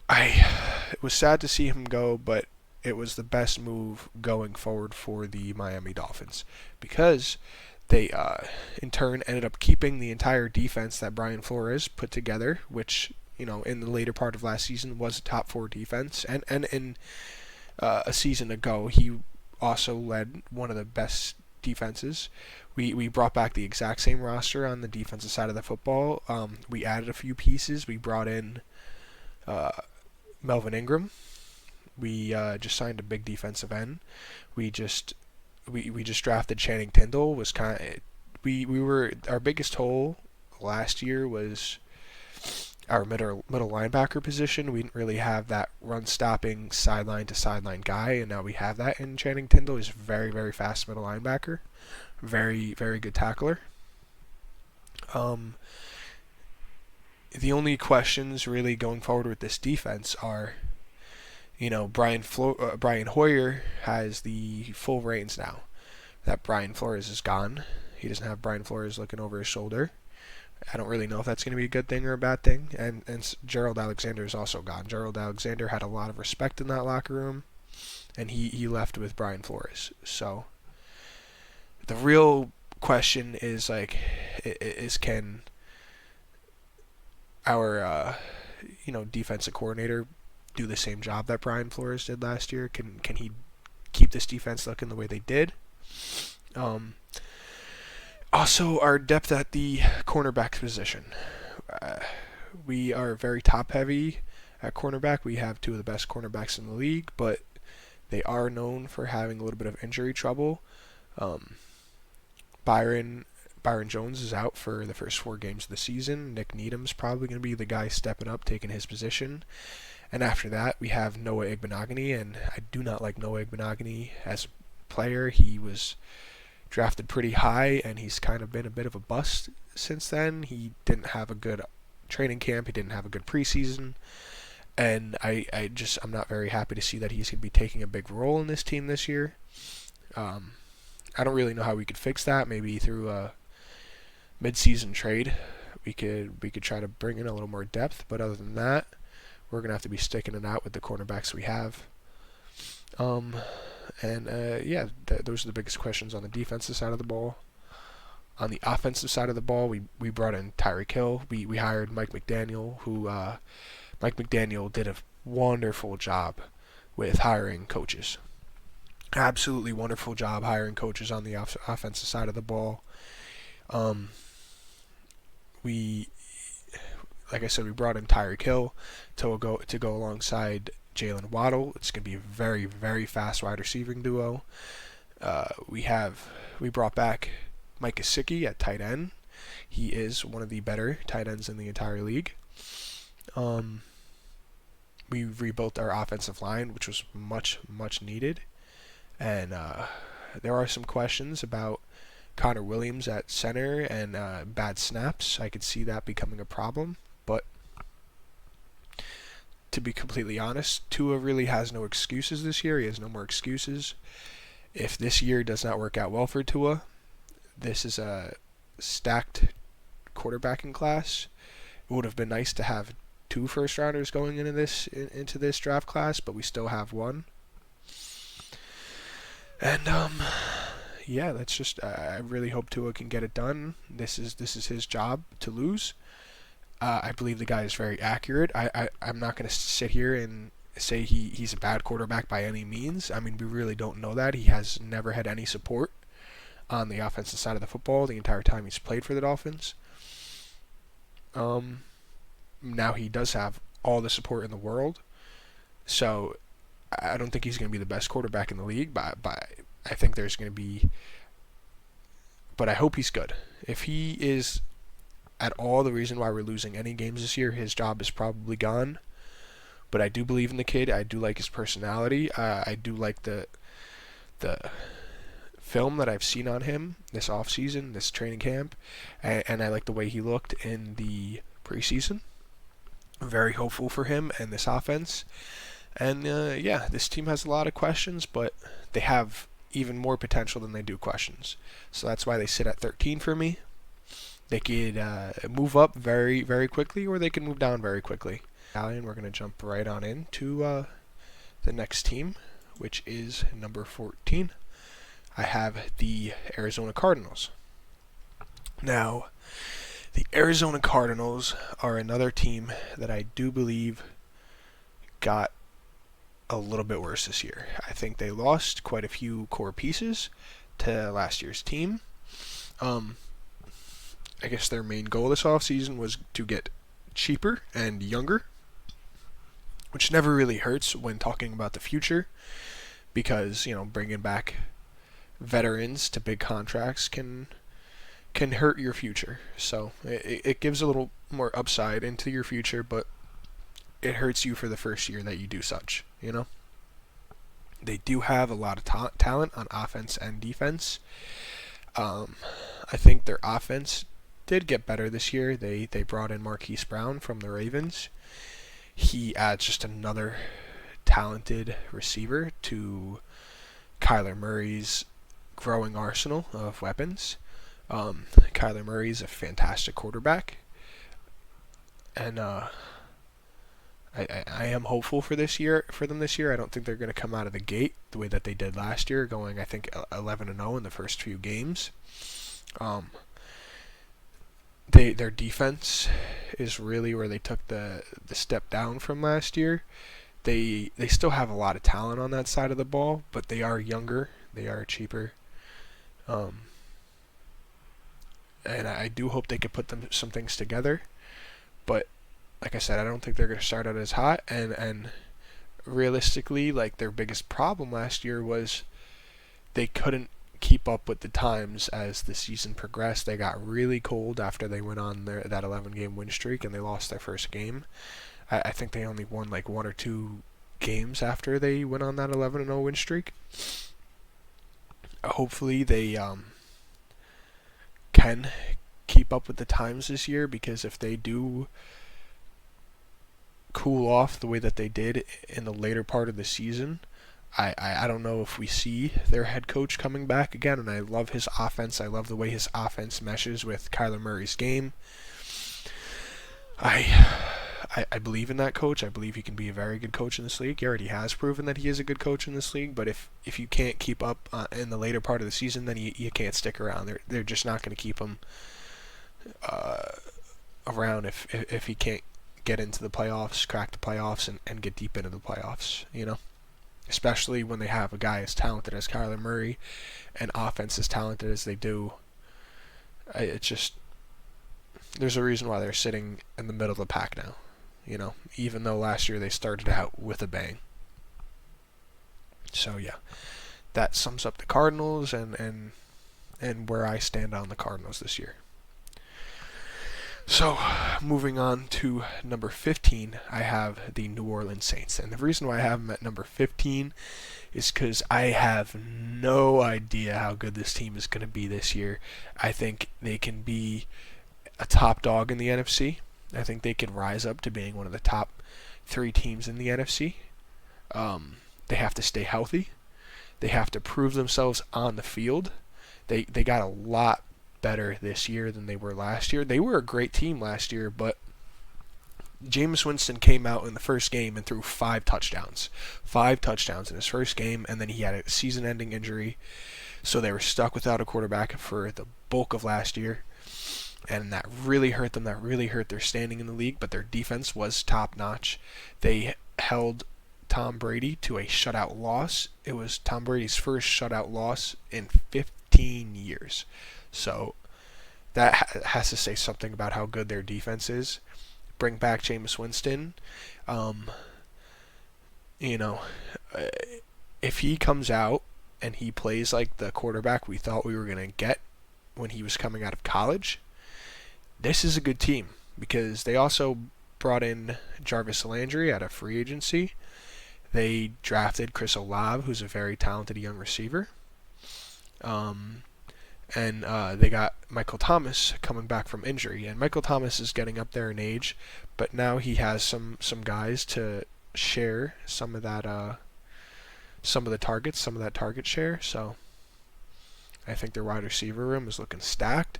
it was sad to see him go, but it was the best move going forward for the Miami Dolphins because they, in turn, ended up keeping the entire defense that Brian Flores put together, which, in the later part of last season was a top 4 defense. And in a season ago, he also led one of the best defenses. We brought back the exact same roster on the defensive side of the football. We added a few pieces. We brought in Melvin Ingram. We just signed a big defensive end. We just drafted Channing Tindall. Was kind of we were our biggest hole last year was our middle linebacker position. We didn't really have that run stopping sideline to sideline guy, and now we have that in Channing Tindall. He's a very, very fast middle linebacker, very, very good tackler. The only questions really going forward with this defense are, Brian Hoyer has the full reins now that Brian Flores is gone. He doesn't have Brian Flores looking over his shoulder. I don't really know if that's going to be a good thing or a bad thing. And Gerald Alexander is also gone. Gerald Alexander had a lot of respect in that locker room, and he left with Brian Flores. So the real question is can our defensive coordinator do the same job that Brian Flores did last year? Can he keep this defense looking the way they did? Also, our depth at the cornerback position. We are very top-heavy at cornerback. We have 2 of the best cornerbacks in the league, but they are known for having a little bit of injury trouble. Byron Jones is out for the first 4 games of the season. Nick Needham's probably going to be the guy stepping up, taking his position. And after that, we have Noah Igbenogany, and I do not like Noah Igbenogany as a player. He was drafted pretty high, and he's kind of been a bit of a bust since then. He didn't have a good training camp. He didn't have a good preseason. And I'm not very happy to see that he's going to be taking a big role in this team this year. I don't really know how we could fix that. Maybe through a mid-season trade, we could try to bring in a little more depth. But other than that, we're going to have to be sticking it out with the cornerbacks we have. Those are the biggest questions on the defensive side of the ball. On the offensive side of the ball, we brought in Tyreek Hill. We hired Mike McDaniel, who Mike McDaniel did a wonderful job with hiring coaches. Absolutely wonderful job hiring coaches on the offensive side of the ball. Like I said, we brought in Tyreek Hill to go alongside Jalen Waddle. It's going to be a very, very fast wide receiving duo. We brought back Mike Gesicki at tight end. He is one of the better tight ends in the entire league. We rebuilt our offensive line, which was much, much needed. And there are some questions about Connor Williams at center and bad snaps. I could see that becoming a problem. But to be completely honest, Tua really has no excuses this year. He has no more excuses. If this year does not work out well for Tua, this is a stacked quarterbacking class. It would have been nice to have 2 first-rounders going into this draft class, but we still have 1. And that's just. I really hope Tua can get it done. This is his job to lose. I believe the guy is very accurate. I'm not going to sit here and say he's a bad quarterback by any means. I mean, we really don't know that. He has never had any support on the offensive side of the football the entire time he's played for the Dolphins. Now he does have all the support in the world. So I don't think he's going to be the best quarterback in the league, but I think there's going to be... But I hope he's good. If he is at all the reason why we're losing any games this year, his job is probably gone. But I do believe in the kid. I do like his personality. I do like the film that I've seen on him this offseason, this training camp, and I like the way he looked in the preseason. I'm very hopeful for him and this offense. And yeah, this team has a lot of questions, but they have even more potential than they do questions. So that's why they sit at 13 for me. They could move up very, very quickly, or they can move down very quickly. And we're going to jump right on into the next team, which is number 14. I have the Arizona Cardinals. Now, the Arizona Cardinals are another team that I do believe got a little bit worse this year. I think they lost quite a few core pieces to last year's team. I guess their main goal this offseason was to get cheaper and younger, which never really hurts when talking about the future, because bringing back veterans to big contracts can hurt your future. So it gives a little more upside into your future, but it hurts you for the first year that you do such. They do have a lot of talent on offense and defense. I think their offense did get better this year. They brought in Marquise Brown from the Ravens. He adds just another talented receiver to Kyler Murray's growing arsenal of weapons. Kyler Murray is a fantastic quarterback, and I am hopeful for them this year. I don't think they're going to come out of the gate the way that they did last year, going I think 11-0 in the first few games. Their defense is really where they took the step down from last year. They still have a lot of talent on that side of the ball, but they are younger, they are cheaper. And I do hope they can put some things together. But like I said, I don't think they're going to start out as hot. And realistically, like, their biggest problem last year was they couldn't keep up with the times as the season progressed. They got really cold after they went on that 11-game win streak, and they lost their first game. I think they only won like 1 or 2 games after they went on that 11-0 win streak. Hopefully they can keep up with the times this year, because if they do cool off the way that they did in the later part of the season, I don't know if we see their head coach coming back again. And I love his offense. I love the way his offense meshes with Kyler Murray's game. I believe in that coach. I believe he can be a very good coach in this league. He already has proven that he is a good coach in this league. But if you can't keep up in the later part of the season, then you can't stick around. They're just not going to keep him around if he can't get into the playoffs, crack the playoffs, and get deep into the playoffs. Especially when they have a guy as talented as Kyler Murray and offense as talented as they do. It's just, there's a reason why they're sitting in the middle of the pack now. Even though last year they started out with a bang. So yeah, that sums up the Cardinals and where I stand on the Cardinals this year. So, moving on to number 15, I have the New Orleans Saints. And the reason why I have them at number 15 is because I have no idea how good this team is going to be this year. I think they can be a top dog in the NFC. I think they can rise up to being one of the top 3 teams in the NFC. They have to stay healthy. They have to prove themselves on the field. They got a lot better this year than they were last year. They were a great team last year, but Jameis Winston came out in the first game and threw 5 touchdowns. 5 touchdowns in his first game, and then he had a season-ending injury. So they were stuck without a quarterback for the bulk of last year. And that really hurt them. That really hurt their standing in the league. But their defense was top-notch. They held Tom Brady to a shutout loss. It was Tom Brady's first shutout loss in 15 years. So that has to say something about how good their defense is. Bring back Jameis Winston. If he comes out and he plays like the quarterback we thought we were going to get when he was coming out of college, this is a good team, because they also brought in Jarvis Landry out of free agency. They drafted Chris Olave, who's a very talented young receiver. And they got Michael Thomas coming back from injury. And Michael Thomas is getting up there in age, but now he has some guys to share some of that some of the targets, some of that target share. So I think their wide receiver room is looking stacked.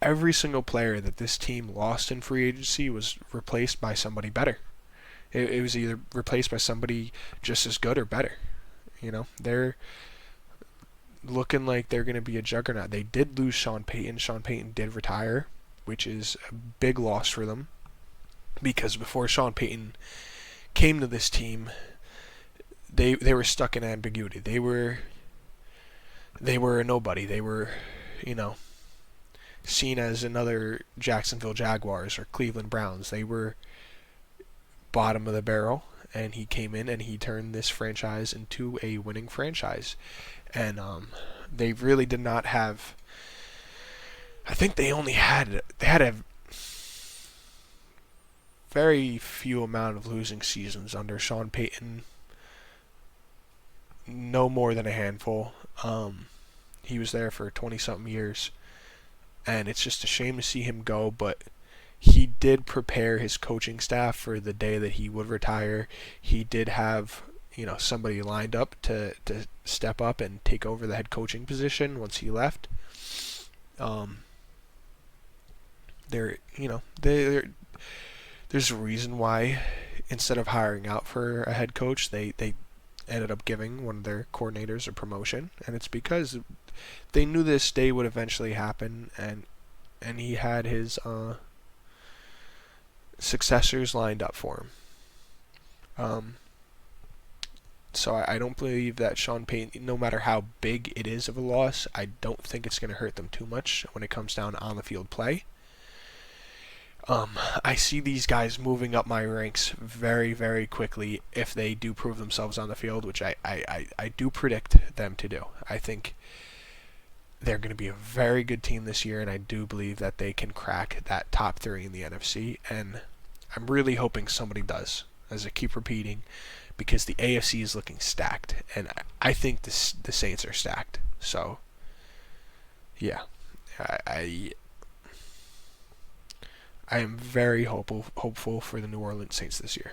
Every single player that this team lost in free agency was replaced by somebody better. It was either replaced by somebody just as good or better. They're looking like they're going to be a juggernaut. They did lose Sean Payton. Sean Payton did retire, which is a big loss for them, because before Sean Payton came to this team, they were stuck in ambiguity. They were a nobody. They were, seen as another Jacksonville Jaguars or Cleveland Browns. They were bottom of the barrel, and he came in and he turned this franchise into a winning franchise. And they really did not have. I think they had a very few amount of losing seasons under Sean Payton. No more than a handful. He was there for 20-something years, and it's just a shame to see him go, but he did prepare his coaching staff for the day that he would retire. He did have, somebody lined up to step up and take over the head coaching position once he left. There's a reason why instead of hiring out for a head coach, they ended up giving one of their coordinators a promotion, and it's because they knew this day would eventually happen, and he had his successors lined up for him. So I don't believe that Sean Payton, no matter how big it is of a loss, I don't think it's going to hurt them too much when it comes down to on the field play. I see these guys moving up my ranks very, very quickly if they do prove themselves on the field, which I do predict them to do. I think they're going to be a very good team this year, and I do believe that they can crack that top 3 in the NFC, and I'm really hoping somebody does, as I keep repeating, because the AFC is looking stacked, and I think the Saints are stacked. So, yeah, I am very hopeful for the New Orleans Saints this year.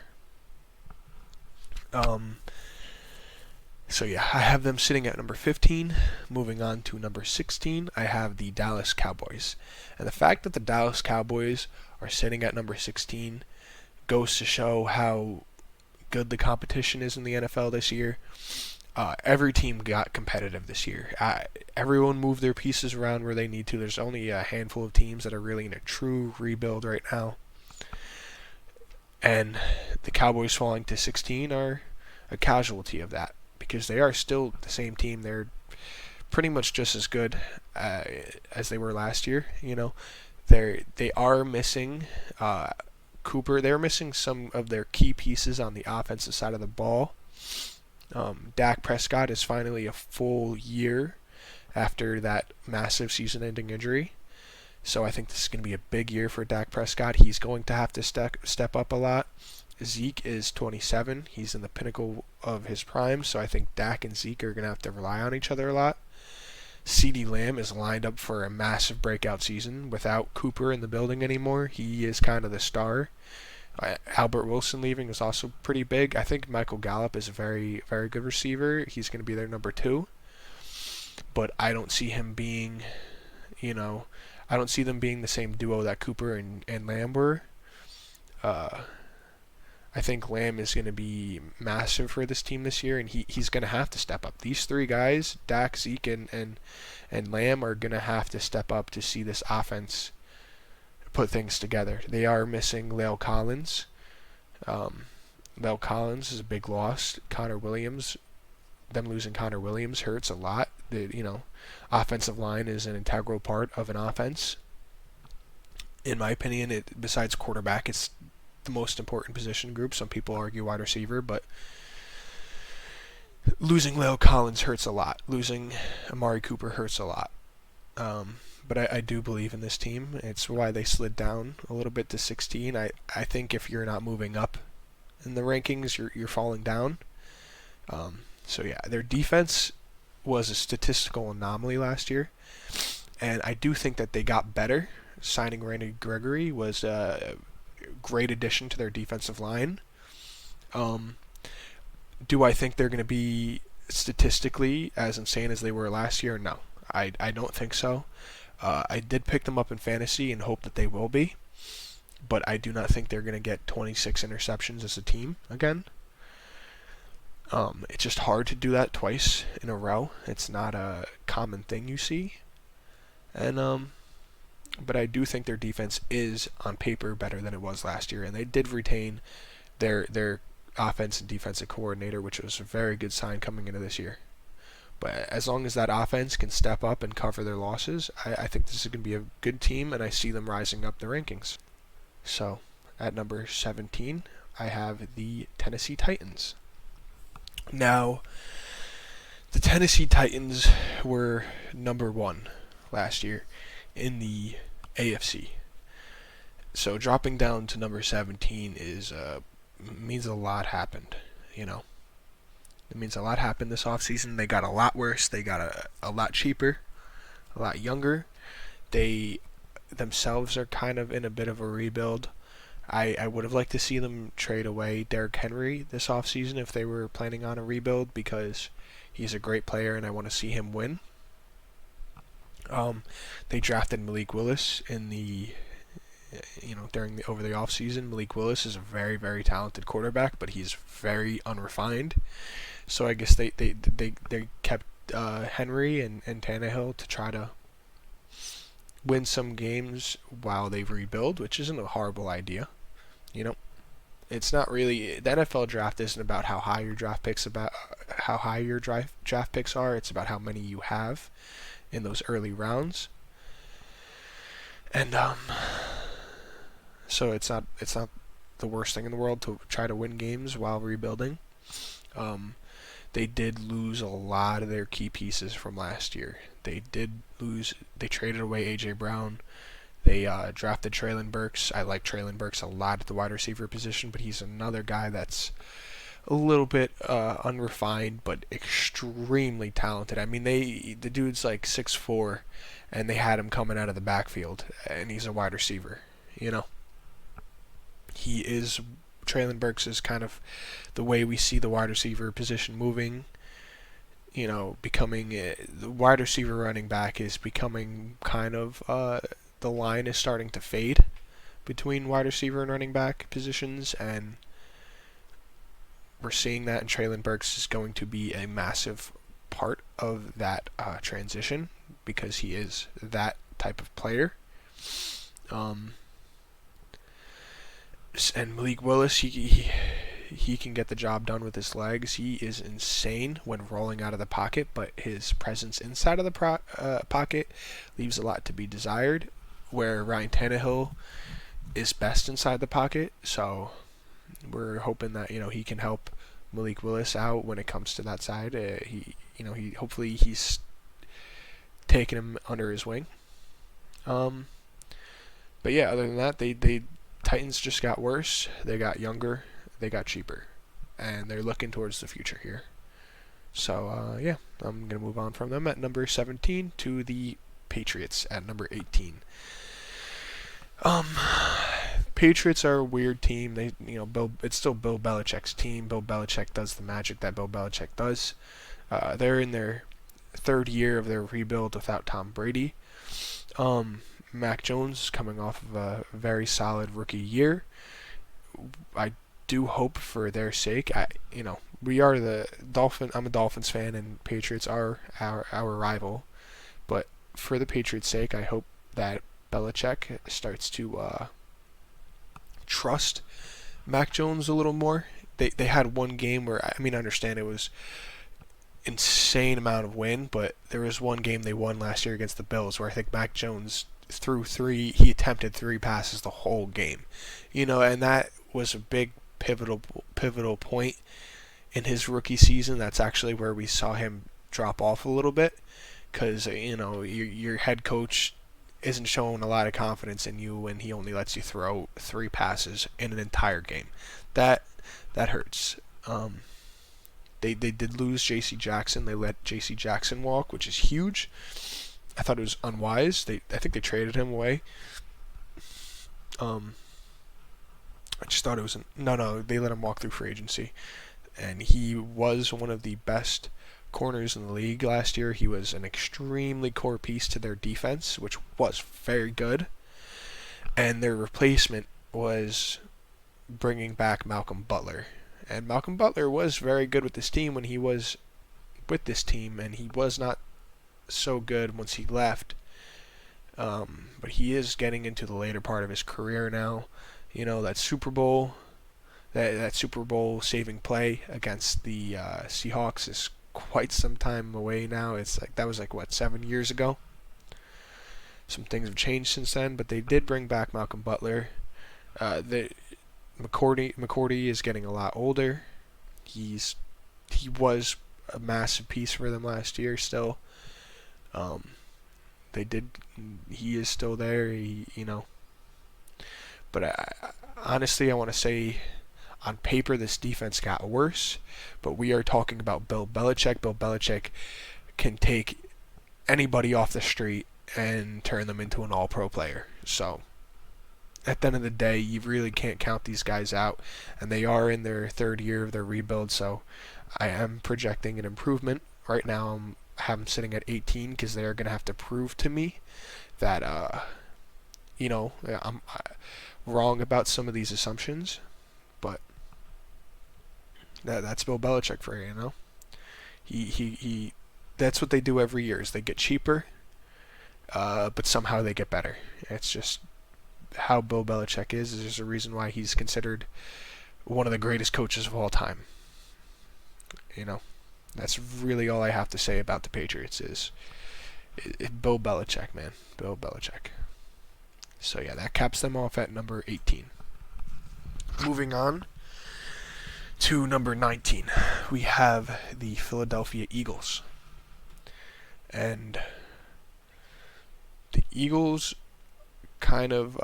So yeah, I have them sitting at number 15. Moving on to number 16, I have the Dallas Cowboys. And the fact that the Dallas Cowboys are sitting at number 16 goes to show how good the competition is in the NFL this year. Every team got competitive this year. Everyone moved their pieces around where they need to. There's only a handful of teams that are really in a true rebuild right now. And the Cowboys falling to 16 are a casualty of that, because they are still the same team. They're pretty much just as good as they were last year. They are missing Cooper. They're missing some of their key pieces on the offensive side of the ball. Dak Prescott is finally a full year after that massive season-ending injury. So I think this is going to be a big year for Dak Prescott. He's going to have to step up a lot. Zeke is 27. He's in the pinnacle of his prime, so I think Dak and Zeke are going to have to rely on each other a lot. CeeDee Lamb is lined up for a massive breakout season without Cooper in the building anymore. He is kind of the star. Albert Wilson leaving is also pretty big. I think Michael Gallup is a very, very good receiver. He's going to be their number 2. But I don't see him being, I don't see them being the same duo that Cooper and Lamb were. I think Lamb is going to be massive for this team this year, and he's going to have to step up. These 3 guys, Dak, Zeke, and Lamb, are going to have to step up to see this offense put things together. They are missing La'el Collins. La'el Collins is a big loss. Them losing Connor Williams hurts a lot. The offensive line is an integral part of an offense. In my opinion, besides quarterback, it's the most important position group. Some people argue wide receiver, but losing La'el Collins hurts a lot. Losing Amari Cooper hurts a lot. But I do believe in this team. It's why they slid down a little bit to 16. I think if you're not moving up in the rankings, you're falling down. So yeah, their defense was a statistical anomaly last year, and I do think that they got better. Signing Randy Gregory was a great addition to their defensive line. Um, do I think they're going to be statistically as insane as they were last year? No, I don't think so. I did pick them up in fantasy and hope that they will be, but I do not think they're going to get 26 interceptions as a team again. It's just hard to do that twice in a row. It's not a common thing you see. And but I do think their defense is on paper better than it was last year, and they did retain their offense and defensive coordinator, which was a very good sign coming into this year. But as long as that offense can step up and cover their losses, I think this is going to be a good team, and I see them rising up the rankings. So at number 17, I have the Tennessee Titans. Now, the Tennessee Titans were number 1 last year in the AFC. So dropping down to number 17 means a lot happened, you know. It means a lot happened this offseason. They got a lot worse. They got a lot cheaper, a lot younger. They themselves are kind of in a bit of a rebuild. I would have liked to see them trade away Derrick Henry this offseason if they were planning on a rebuild, because he's a great player and I want to see him win. They drafted Malik Willis over the offseason. Malik Willis is a very, very talented quarterback, but he's very unrefined. So I guess they kept Henry and Tannehill to try to win some games while they rebuild, which isn't a horrible idea. You know, it's not really, the NFL draft isn't about how high your draft picks are. It's about how many you have in those early rounds. And so it's not the worst thing in the world to try to win games while rebuilding. They did lose a lot of their key pieces from last year. They traded away A.J. Brown. They drafted Treylon Burks. I like Treylon Burks a lot at the wide receiver position, but he's another guy that's a little bit unrefined, but extremely talented. I mean, the dude's like 6'4", and they had him coming out of the backfield, and he's a wide receiver. You know, Treylon Burks is kind of the way we see the wide receiver position moving. You know, the wide receiver running back is becoming kind of the line is starting to fade between wide receiver and running back positions, and we're seeing that, and Treylon Burks is going to be a massive part of that transition because he is that type of player. And Malik Willis, he can get the job done with his legs. He is insane when rolling out of the pocket, but his presence inside of the pocket leaves a lot to be desired, where Ryan Tannehill is best inside the pocket. So we're hoping that he can help Malik Willis out when it comes to that side. Hopefully he's taking him under his wing. But yeah, other than that, they Titans just got worse. They got younger. They got cheaper, and they're looking towards the future here. So I'm gonna move on from them at number 17 to the Patriots at number 18. Patriots are a weird team. It's still Bill Belichick's team. Bill Belichick does the magic that Bill Belichick does. They're in their third year of their rebuild without Tom Brady. Mac Jones coming off of a very solid rookie year. I do hope for their sake. We are the Dolphin. I'm a Dolphins fan, and Patriots are our rival. But for the Patriots' sake, I hope that Belichick starts to trust Mac Jones a little more. They had one game where, I understand it was insane amount of win, but there was one game they won last year against the Bills where I think Mac Jones he attempted 3 passes the whole game. And that was a big pivotal point in his rookie season. That's actually where we saw him drop off a little bit, because your head coach isn't showing a lot of confidence in you when he only lets you throw 3 passes in an entire game. That hurts. They did lose J.C. Jackson. They let J.C. Jackson walk, which is huge. I thought it was unwise. I think they traded him away. I just thought it was no. They let him walk through free agency, and he was one of the best corners in the league last year. He was an extremely core piece to their defense, which was very good. And their replacement was bringing back Malcolm Butler. And Malcolm Butler was very good with this team when he was with this team, and he was not so good once he left. But he is getting into the later part of his career now. You know, that Super Bowl saving play against the Seahawks is quite some time away now. It's like that was like what, 7 years ago. Some things have changed since then, but they did bring back Malcolm Butler. McCourty is getting a lot older. He was a massive piece for them last year. Still, he is still there. But honestly, I want to say, on paper, this defense got worse. But we are talking about Bill Belichick. Bill Belichick can take anybody off the street and turn them into an all-pro player. So, at the end of the day, you really can't count these guys out. And they are in their third year of their rebuild, so I am projecting an improvement. Right now, I have them sitting at 18 because they're going to have to prove to me that, I'm wrong about some of these assumptions. But that's Bill Belichick for you, He that's what they do every year is they get cheaper, but somehow they get better. It's just how Bill Belichick is. There's a reason why he's considered one of the greatest coaches of all time. That's really all I have to say about the Patriots is Bill Belichick, man. Bill Belichick. So yeah, that caps them off at number 18. Moving on to number 19, we have the Philadelphia Eagles. And the Eagles kind of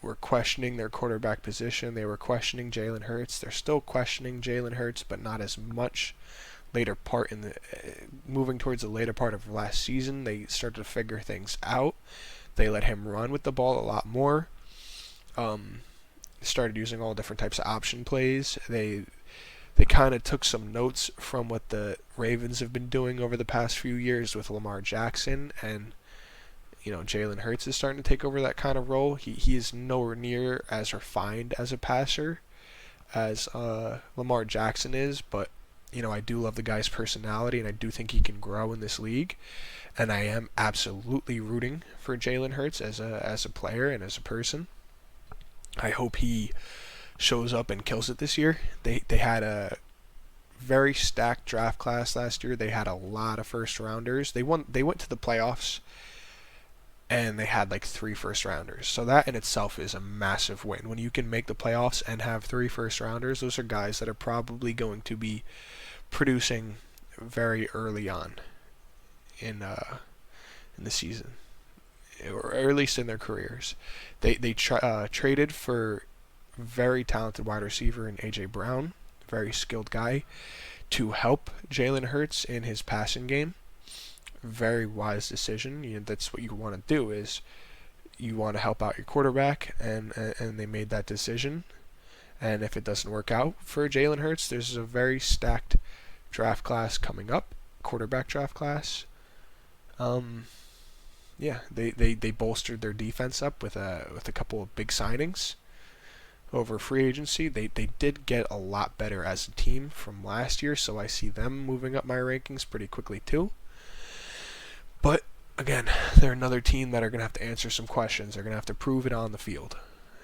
were questioning their quarterback position. They were questioning Jalen Hurts. They're still questioning Jalen Hurts, but not as much. Moving towards the later part of last season, they started to figure things out. They let him run with the ball a lot more. Started using all different types of option plays. They kind of took some notes from what the Ravens have been doing over the past few years with Lamar Jackson, and Jalen Hurts is starting to take over that kind of role. He is nowhere near as refined as a passer as Lamar Jackson is, but I do love the guy's personality, and I do think he can grow in this league. And I am absolutely rooting for Jalen Hurts as a player and as a person. I hope he shows up and kills it this year. They had a very stacked draft class last year. They had a lot of first rounders. They went to the playoffs, and they had like 3 first rounders. So that in itself is a massive win. When you can make the playoffs and have 3 first rounders, those are guys that are probably going to be producing very early on in the season, or at least in their careers. They traded for very talented wide receiver in A.J. Brown, very skilled guy, to help Jalen Hurts in his passing game. Very wise decision. That's what you want to do, is you want to help out your quarterback, and they made that decision. And if it doesn't work out for Jalen Hurts, there's a very stacked draft class coming up, quarterback draft class. They bolstered their defense up with a couple of big signings over free agency. They did get a lot better as a team from last year, so I see them moving up my rankings pretty quickly too. But again, they're another team that are going to have to answer some questions. They're going to have to prove it on the field.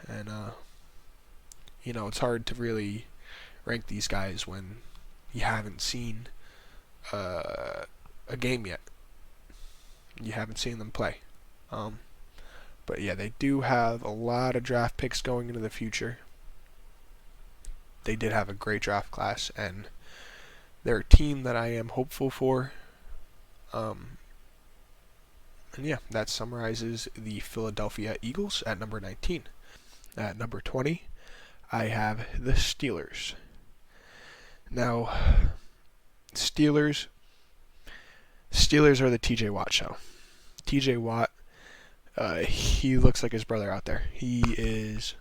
And it's hard to really rank these guys when you haven't seen a game yet. You haven't seen them play. But yeah, they do have a lot of draft picks going into the future. They did have a great draft class, and they're a team that I am hopeful for. And yeah, that summarizes the Philadelphia Eagles at number 19. At number 20, I have the Steelers. Now, Steelers are the TJ Watt show. TJ Watt, he looks like his brother out there. He is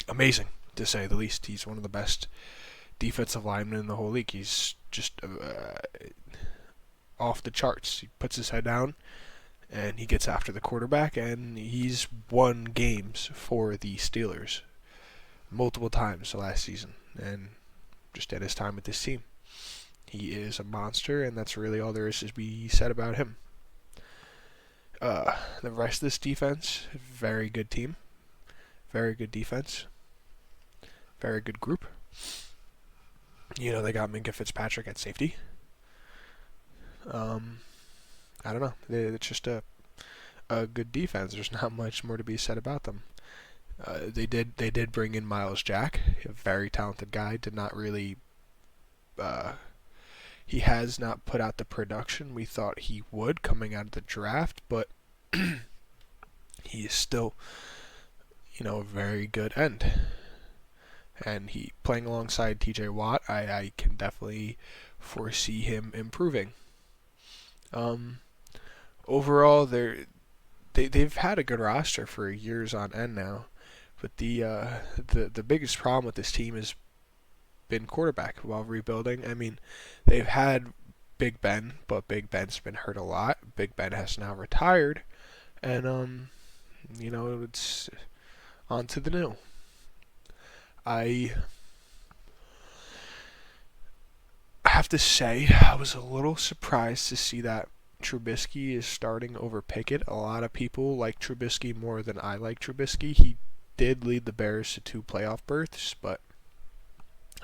amazing to say the least. He's one of the best defensive linemen in the whole league. He's just off the charts. He puts his head down and he gets after the quarterback, and he's won games for the Steelers multiple times last season, and just at his time with this team. He is a monster, and that's really all there is to be said about him. The rest of this defense, very good team, very good defense, very good group. They got Minka Fitzpatrick at safety. I don't know. It's just a good defense. There's not much more to be said about them. They did bring in Miles Jack, a very talented guy. Did not really. He has not put out the production we thought he would coming out of the draft, but he is still, a very good end. And he playing alongside T.J. Watt, I can definitely foresee him improving. Overall, they've had a good roster for years on end now, but the biggest problem with this team has been quarterback while rebuilding. I mean, they've had Big Ben, but Big Ben's been hurt a lot. Big Ben has now retired, and it's on to the new. I have to say, I was a little surprised to see that Trubisky is starting over Pickett. A lot of people like Trubisky more than I like Trubisky. He did lead the Bears to 2 playoff berths, but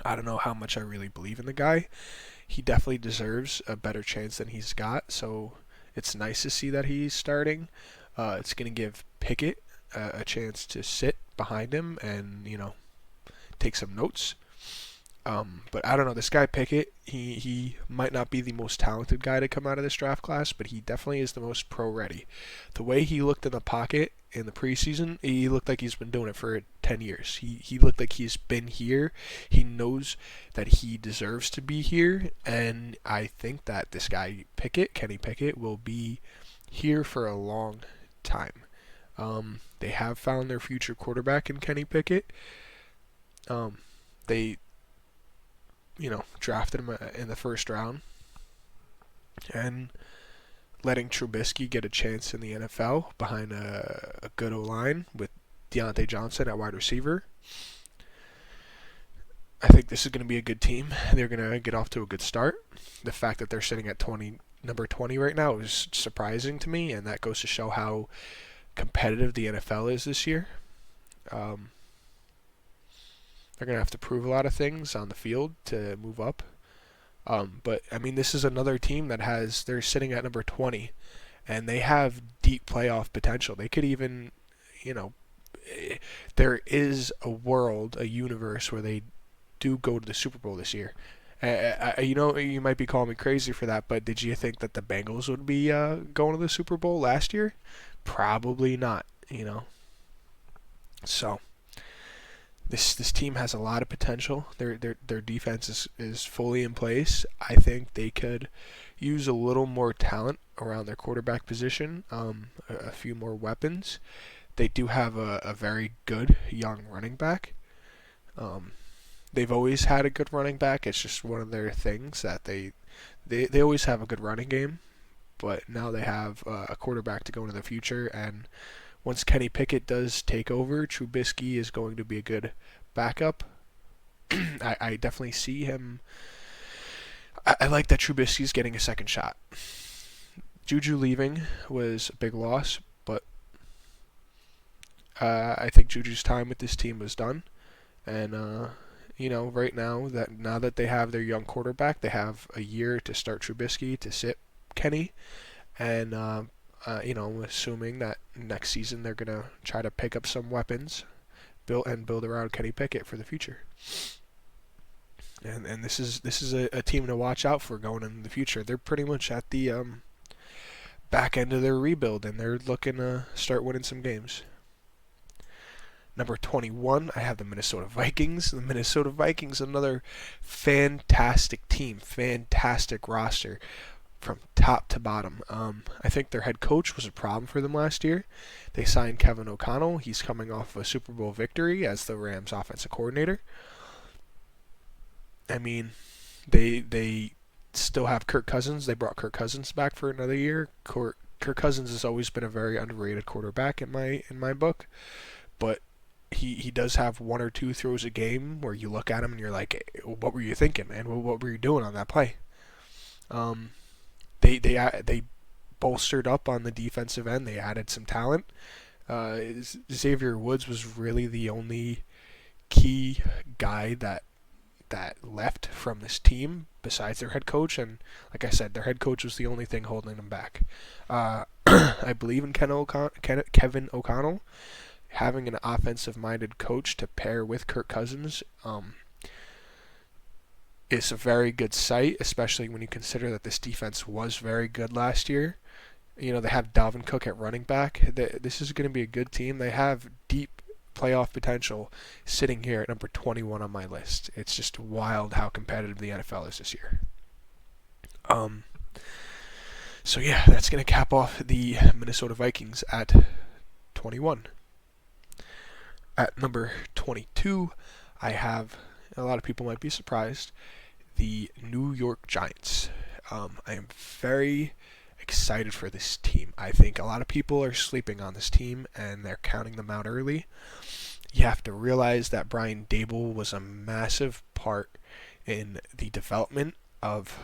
I don't know how much I really believe in the guy. He definitely deserves a better chance than he's got, so it's nice to see that he's starting. It's going to give Pickett a chance to sit behind him and, take some notes. But I don't know, this guy Pickett, he might not be the most talented guy to come out of this draft class, but he definitely is the most pro-ready. The way he looked in the pocket in the preseason, he looked like he's been doing it for 10 years. He looked like he's been here. He knows that he deserves to be here, and I think that this guy Pickett, Kenny Pickett, will be here for a long time. They have found their future quarterback in Kenny Pickett. They drafted him in the first round, and letting Trubisky get a chance in the NFL behind a good O-line with Deontay Johnson at wide receiver. I think this is going to be a good team. They're going to get off to a good start. The fact that they're sitting at number 20 right now is surprising to me, and that goes to show how competitive the NFL is this year. They're going to have to prove a lot of things on the field to move up. But, I mean, this is another team they're sitting at number 20, and they have deep playoff potential. They could even, there is a universe where they do go to the Super Bowl this year. You might be calling me crazy for that, but did you think that the Bengals would be going to the Super Bowl last year? Probably not, So, this team has a lot of potential. Their defense is fully in place. I think they could use a little more talent around their quarterback position, a few more weapons. They do have a very good young running back. They've always had a good running back. It's just one of their things that they always have a good running game, but now they have a quarterback to go into the future, and once Kenny Pickett does take over, Trubisky is going to be a good backup. I definitely see him. I like that Trubisky's getting a second shot. Juju leaving was a big loss, but I think Juju's time with this team was done. And, right now that they have their young quarterback, they have a year to start Trubisky, to sit Kenny. And, assuming that next season they're going to try to pick up some weapons build around Kenny Pickett for the future. And this is a team to watch out for going into the future. They're pretty much at the back end of their rebuild, and they're looking to start winning some games. Number 21, I have the Minnesota Vikings. The Minnesota Vikings, another fantastic team, fantastic roster. from top to bottom. I think their head coach was a problem for them last year. They signed Kevin O'Connell. He's coming off of a Super Bowl victory as the Rams offensive coordinator. I mean, they still have Kirk Cousins. They brought Kirk Cousins back for another year. Kirk Cousins has always been a very underrated quarterback in my book, but he does have one or two throws a game where you look at him and you're like, what were you thinking, man? What were you doing on that play? They bolstered up on the defensive end. They added some talent. Xavier Woods was really the only key guy that left from this team besides their head coach, and like I said, their head coach was the only thing holding them back. I believe in Kevin O'Connell. Having an offensive-minded coach to pair with Kirk Cousins is a very good sight, especially when you consider that this defense was very good last year. You know, they have Dalvin Cook at running back. This is going to be a good team. They have deep playoff potential sitting here at number 21 on my list. It's just wild how competitive the NFL is this year. So yeah, that's going to cap off the Minnesota Vikings at 21. At number 22, I have, a lot of people might be surprised, the New York Giants. I am very excited for this team. I think a lot of people are sleeping on this team and they're counting them out early. You have to realize that Brian Daboll was a massive part in the development of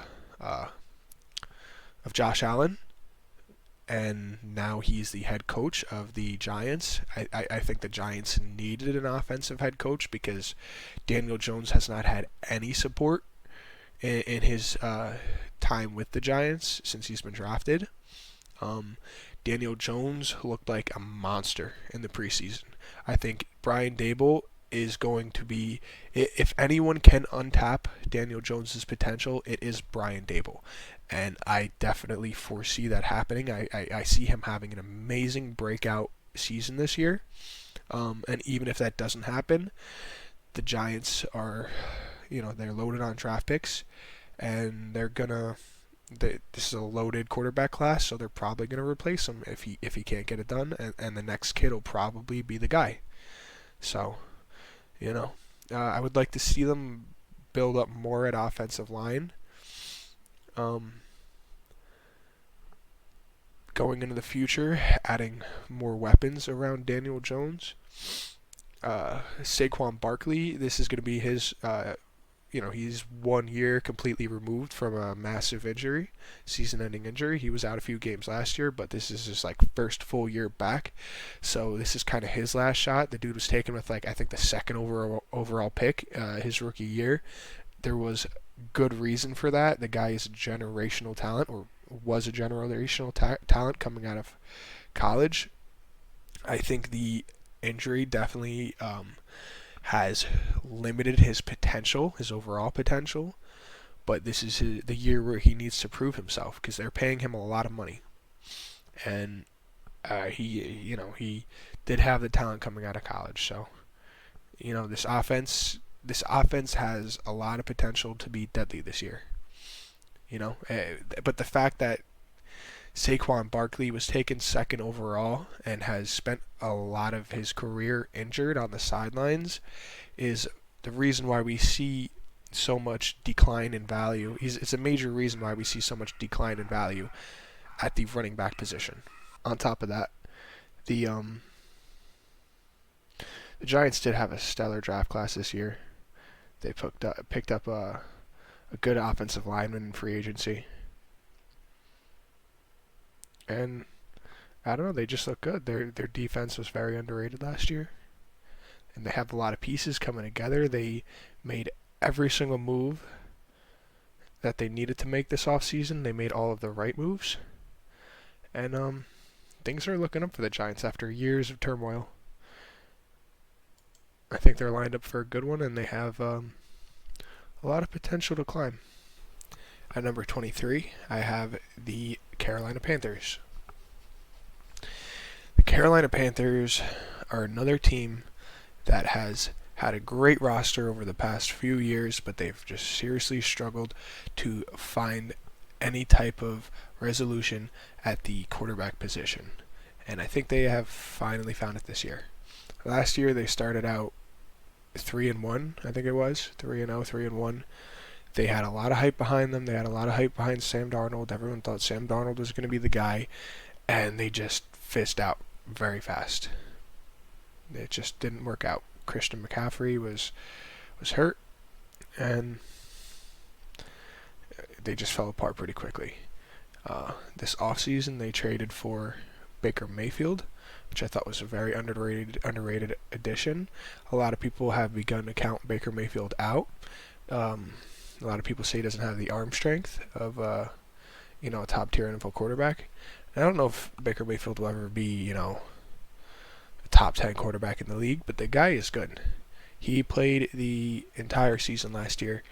Josh Allen, and now he's the head coach of the Giants. I think the Giants needed an offensive head coach because Daniel Jones has not had any support in his time with the Giants since he's been drafted. Daniel Jones looked like a monster in the preseason. I think Brian Daboll is going to be, if anyone can untap Daniel Jones's potential, it is Brian Daboll. And I definitely foresee that happening. I see him having an amazing breakout season this year. And even if that doesn't happen, the Giants are, they're loaded on draft picks, and this is a loaded quarterback class, so they're probably going to replace him if he can't get it done, and the next kid will probably be the guy. So, I would like to see them build up more at offensive line. Going into the future, adding more weapons around Daniel Jones. Saquon Barkley, this is going to be his, he's 1 year completely removed from a massive injury, season-ending injury. He was out a few games last year, but this is his first full year back. So this is kind of his last shot. The dude was taken with I think the second overall pick his rookie year. There was good reason for that. The guy is a generational talent, or was a generational talent coming out of college. I think the injury definitely has limited his potential, his overall potential, but this is the year where he needs to prove himself because they're paying him a lot of money, and he did have the talent coming out of college. So this offense has a lot of potential to be deadly this year. But the fact that Saquon Barkley was taken second overall and has spent a lot of his career injured on the sidelines is the reason why we see so much decline in value. It's a major reason why we see so much decline in value at the running back position. On top of that, the Giants did have a stellar draft class this year. They picked up a good offensive lineman in free agency. And I don't know, they just look good. Their defense was very underrated last year. And they have a lot of pieces coming together. They made every single move that they needed to make this offseason. They made all of the right moves. And things are looking up for the Giants after years of turmoil. I think they're lined up for a good one, and they have a lot of potential to climb. At number 23, I have the Carolina Panthers. The Carolina Panthers are another team that has had a great roster over the past few years, but they've just seriously struggled to find any type of resolution at the quarterback position. And I think they have finally found it this year. Last year they started out 3-1, I think it was 3-0, 3-1. They had a lot of hype behind them. They had a lot of hype behind Sam Darnold. Everyone thought Sam Darnold was going to be the guy, and they just fizzed out very fast. It just didn't work out. Christian McCaffrey was hurt, and they just fell apart pretty quickly. This offseason, they traded for Baker Mayfield, which I thought was a very underrated addition. A lot of people have begun to count Baker Mayfield out. A lot of people say he doesn't have the arm strength of a top-tier NFL quarterback. And I don't know if Baker Mayfield will ever be, a top 10 quarterback in the league, but the guy is good. He played the entire season last year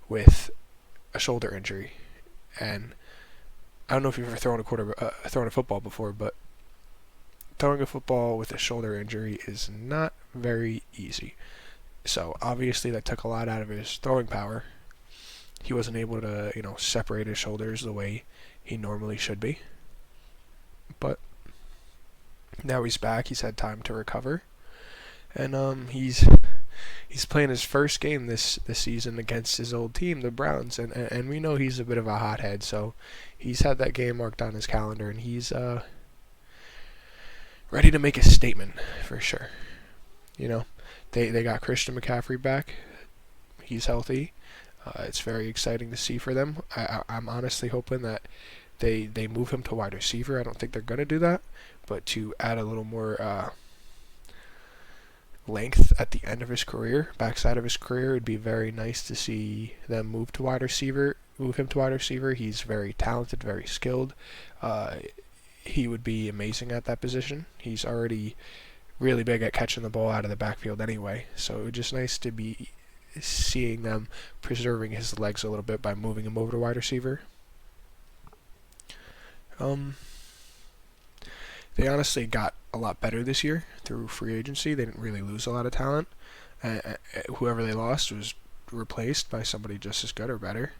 with a shoulder injury, and I don't know if you've ever thrown a football before, but throwing a football with a shoulder injury is not very easy. So obviously that took a lot out of his throwing power. He wasn't able to, separate his shoulders the way he normally should be. But now he's back. He's had time to recover, and he's playing his first game this season against his old team, the Browns, and we know he's a bit of a hothead, so he's had that game marked on his calendar, and he's ready to make a statement for sure. They got Christian McCaffrey back. He's healthy. It's very exciting to see for them. I'm honestly hoping that they move him to wide receiver. I don't think they're going to do that, but to add a little more length at the end of his career, backside of his career, it would be very nice to see them move him to wide receiver. He's very talented, very skilled. He would be amazing at that position. He's already really big at catching the ball out of the backfield anyway, so it would just nice to be seeing them preserving his legs a little bit by moving him over to wide receiver. They honestly got a lot better this year through free agency. They didn't really lose a lot of talent. Whoever they lost was replaced by somebody just as good or better.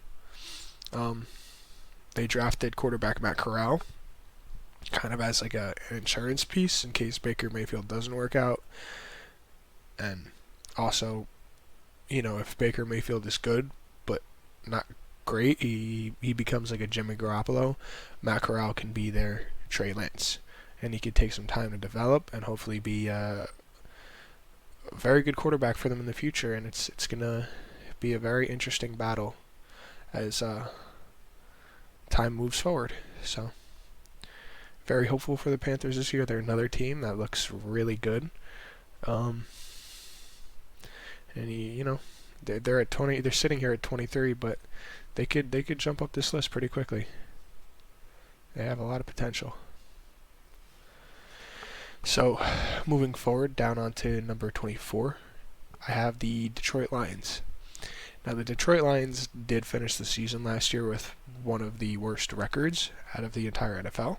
They drafted quarterback Matt Corral kind of as like an insurance piece in case Baker Mayfield doesn't work out. And also, if Baker Mayfield is good but not great, he becomes like a Jimmy Garoppolo. Matt Corral can be their Trey Lance, and he could take some time to develop and hopefully be a very good quarterback for them in the future. And it's gonna be a very interesting battle as time moves forward. So very hopeful for the Panthers this year. They're another team that looks really good. And they're at 20. They're sitting here at 23, but they could jump up this list pretty quickly. They have a lot of potential. So, moving forward down onto number 24, I have the Detroit Lions. Now, the Detroit Lions did finish the season last year with one of the worst records out of the entire NFL.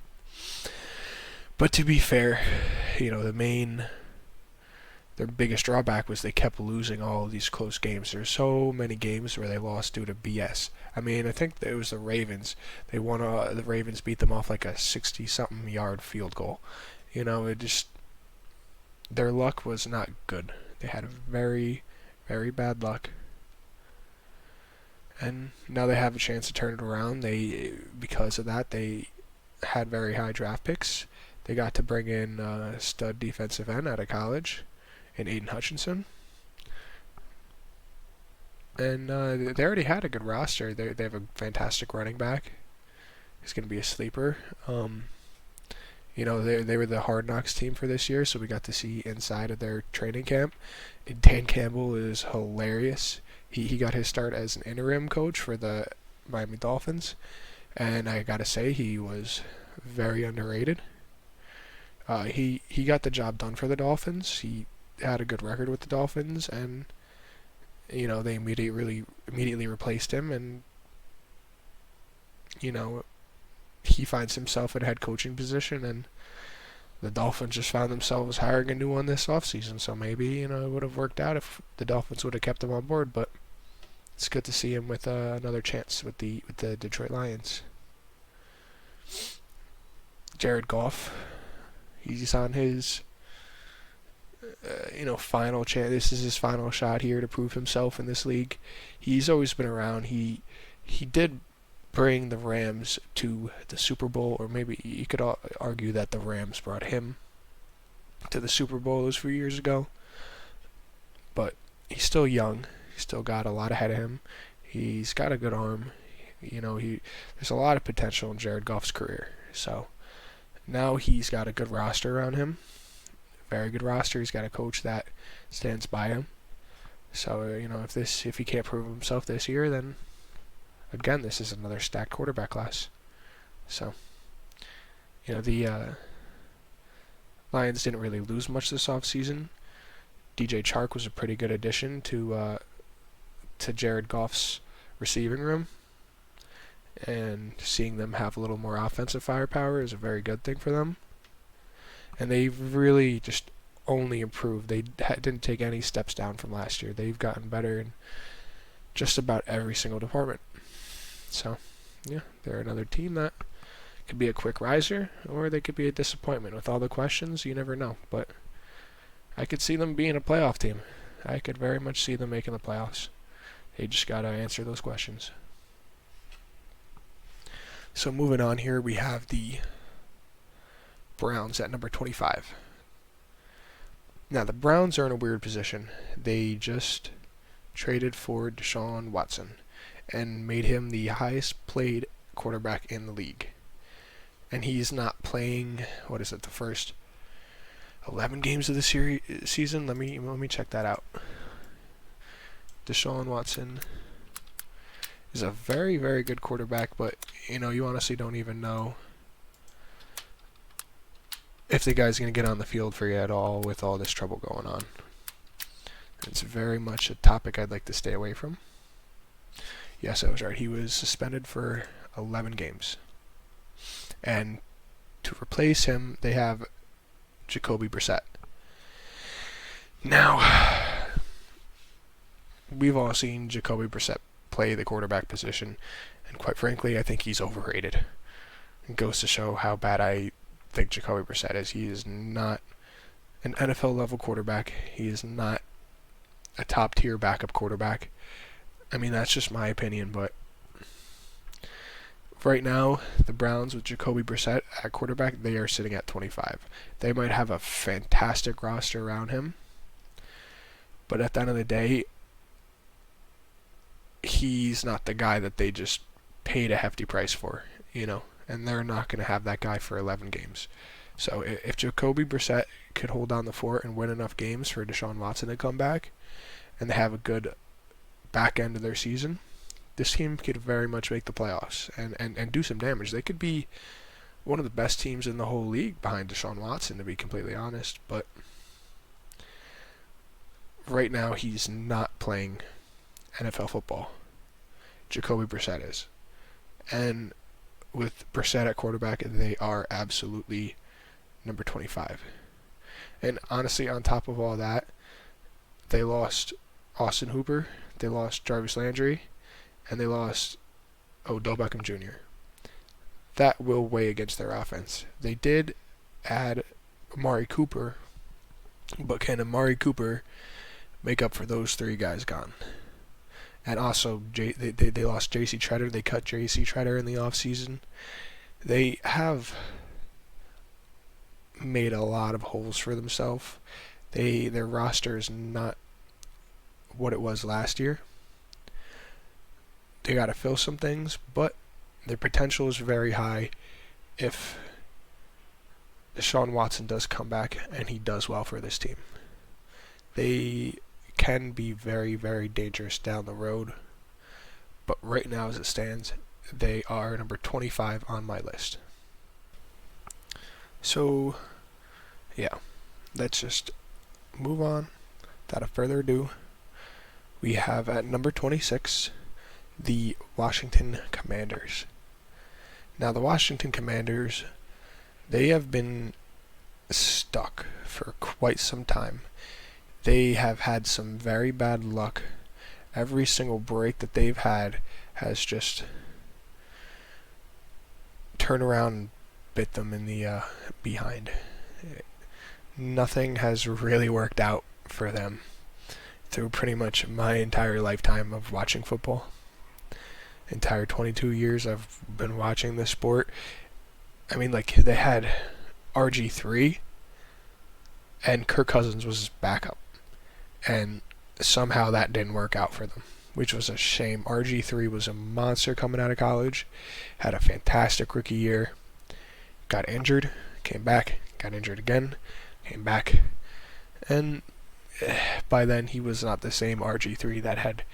But to be fair, their biggest drawback was they kept losing all of these close games. There's so many games where they lost due to BS. I mean, I think it was the Ravens. They won. The Ravens beat them off like a 60-something yard field goal. Their luck was not good. They had very, very bad luck. And now they have a chance to turn it around. Because of that, they had very high draft picks. They got to bring in a stud defensive end out of college in Aiden Hutchinson. And they already had a good roster. They have a fantastic running back. He's going to be a sleeper. They were the Hard Knocks team for this year, so we got to see inside of their training camp. And Dan Campbell is hilarious. He got his start as an interim coach for the Miami Dolphins, and I got to say he was very underrated. He got the job done for the Dolphins. He had a good record with the Dolphins, and they immediately replaced him, and he finds himself at a head coaching position, and the Dolphins just found themselves hiring a new one this offseason. So maybe it would have worked out if the Dolphins would have kept him on board. But it's good to see him with another chance with the Detroit Lions. Jared Goff, he's on his final chance. This is his final shot here to prove himself in this league. He's always been around. He did bring the Rams to the Super Bowl, or maybe you could argue that the Rams brought him to the Super Bowl those few years ago. But he's still young. He's still got a lot ahead of him. He's got a good arm. There's a lot of potential in Jared Goff's career. So now he's got a good roster around him. Very good roster. He's got a coach that stands by him. So if he can't prove himself this year, then again, this is another stacked quarterback class. So the Lions didn't really lose much this offseason. DJ Chark was a pretty good addition to Jared Goff's receiving room, and seeing them have a little more offensive firepower is a very good thing for them. And they've really just only improved. They didn't take any steps down from last year. They've gotten better in just about every single department. So, yeah, they're another team that could be a quick riser, or they could be a disappointment. With all the questions, you never know. But I could see them being a playoff team. I could very much see them making the playoffs. They just got to answer those questions. So moving on here, we have the Browns at number 25. Now, the Browns are in a weird position. They just traded for Deshaun Watson and made him the highest paid quarterback in the league. And he's not playing, the first 11 games of the season? Let me check that out. Deshaun Watson is a very, very good quarterback, but you honestly don't even know if the guy's going to get on the field for you at all with all this trouble going on. It's very much a topic I'd like to stay away from. Yes, I was right. He was suspended for 11 games. And to replace him, they have Jacoby Brissett. Now, we've all seen Jacoby Brissett play the quarterback position, and quite frankly, I think he's overrated. It goes to show how bad I think Jacoby Brissett is. He is not an NFL-level quarterback. He is not a top-tier backup quarterback. I mean, that's just my opinion, but right now, the Browns with Jacoby Brissett at quarterback, they are sitting at 25. They might have a fantastic roster around him, but at the end of the day, he's not the guy that they just paid a hefty price for, and they're not going to have that guy for 11 games. So if Jacoby Brissett could hold down the fort and win enough games for Deshaun Watson to come back, and they have a good back end of their season, this team could very much make the playoffs and do some damage. They could be one of the best teams in the whole league behind Deshaun Watson, to be completely honest. But right now, he's not playing NFL football. Jacoby Brissett is. And with Brissett at quarterback, they are absolutely number 25. And honestly, on top of all that, they lost Austin Hooper, they lost Jarvis Landry, and they lost Odell Beckham Jr. That will weigh against their offense. They did add Amari Cooper, but can Amari Cooper make up for those three guys gone? And also, they lost J.C. Treader. They cut J.C. Treader in the offseason. They have made a lot of holes for themselves. Their roster is not what it was last year. They got to fill some things, but their potential is very high if Deshaun Watson does come back and he does well for this team. They can be very, very dangerous down the road, but right now as it stands, they are number 25 on my list. So, yeah, let's just move on. Without further ado, we have at number 26 the Washington Commanders. Now, the Washington Commanders, they have been stuck for quite some time. They have had some very bad luck. Every single break that they've had has just turn around and bit them in the behind. Nothing has really worked out for them through pretty much my entire lifetime of watching football. Entire 22 years I've been watching this sport. I mean, like, they had RG3 and Kirk Cousins was his backup, and somehow that didn't work out for them, which was a shame. RG3 was a monster coming out of college, had a fantastic rookie year, got injured, came back, got injured again, came back, and by then he was not the same RG3 that had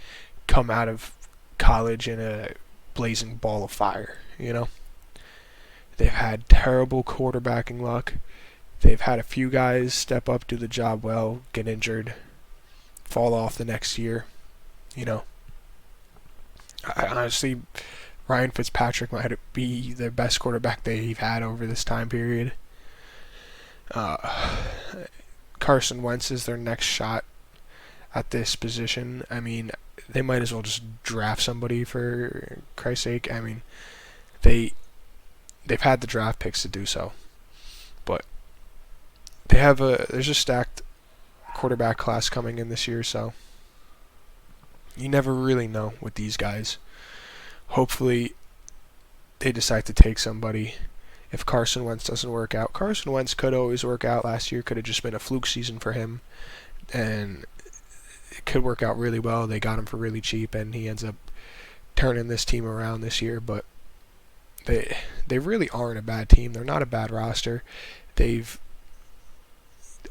come out of college in a blazing ball of fire, you know? They've had terrible quarterbacking luck. They've had a few guys step up, do the job well, get injured, fall off the next year, you know? I honestly, Ryan Fitzpatrick might be the best quarterback they've had over this time period. Carson Wentz is their next shot at this position. I mean, they might as well just draft somebody, for Christ's sake. I mean, they've had the draft picks to do so, but there's a stacked quarterback class coming in this year, so you never really know with these guys. Hopefully they decide to take somebody. If Carson Wentz doesn't work out, Carson Wentz could always work out. Last year could have just been a fluke season for him, and it could work out really well. They got him for really cheap, and he ends up turning this team around this year. But they really aren't a bad team. They're not a bad roster. They've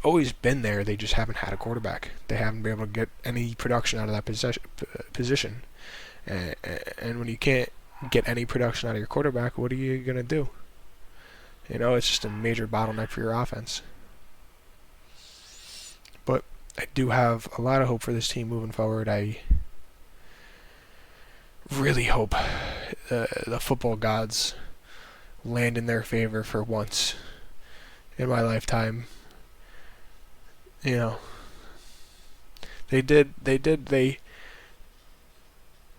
always been there. They just haven't had a quarterback. They haven't been able to get any production out of that position. And when you can't get any production out of your quarterback, what are you going to do? You know, it's just a major bottleneck for your offense. But I do have a lot of hope for this team moving forward. I really hope the football gods land in their favor for once in my lifetime. You know,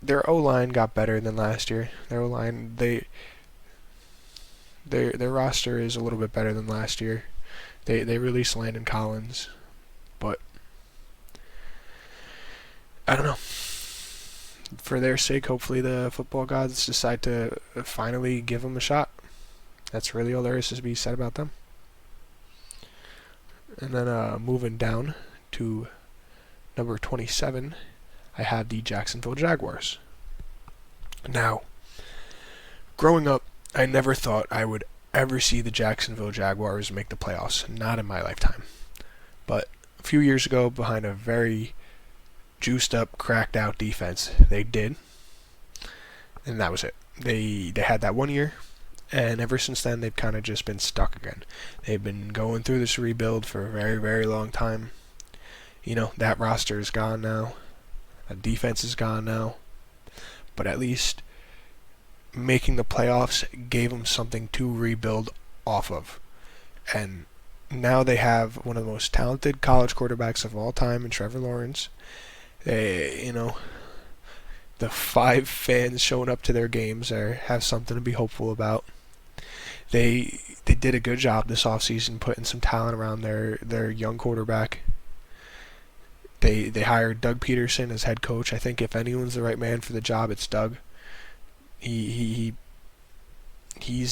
their O-line got better than last year. Their O-line, their roster is a little bit better than last year. They released Landon Collins, but I don't know. For their sake, hopefully the football gods decide to finally give them a shot. That's really all there is to be said about them. And then moving down to number 27, I have the Jacksonville Jaguars. Now, growing up, I never thought I would ever see the Jacksonville Jaguars make the playoffs. Not in my lifetime. But a few years ago, behind a very juiced up, cracked out defense, they did. And that was it. They had that 1 year, and ever since then, they've kind of just been stuck again. They've been going through this rebuild for a very, very long time. You know, that roster is gone now. The defense is gone now. But at least making the playoffs gave them something to rebuild off of. And now they have one of the most talented college quarterbacks of all time in Trevor Lawrence. You know, the 5 fans showing up to their games have something to be hopeful about. They did a good job this offseason putting some talent around their young quarterback. They hired Doug Peterson as head coach. I think if anyone's the right man for the job, it's Doug. He's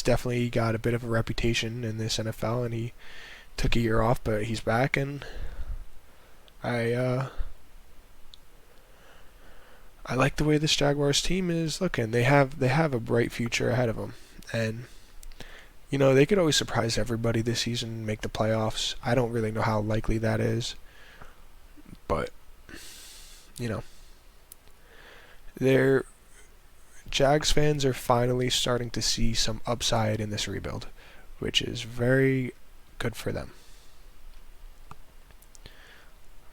definitely got a bit of a reputation in this NFL, and he took a year off, but he's back, and I like the way this Jaguars team is looking. They have a bright future ahead of them, and you know, they could always surprise everybody this season and make the playoffs. I don't really know how likely that is, but you know, Jags fans are finally starting to see some upside in this rebuild, which is very good for them.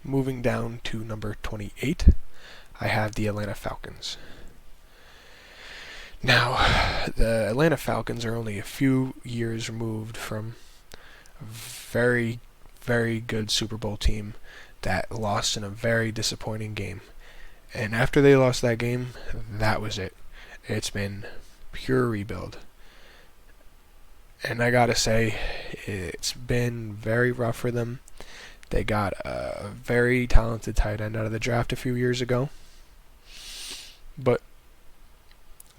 Moving down to number 28, I have the Atlanta Falcons. Now, the Atlanta Falcons are only a few years removed from a very, very good Super Bowl team that lost in a very disappointing game. And after they lost that game, that was it. It's been pure rebuild. And I gotta say, it's been very rough for them. They got a very talented tight end out of the draft a few years ago. But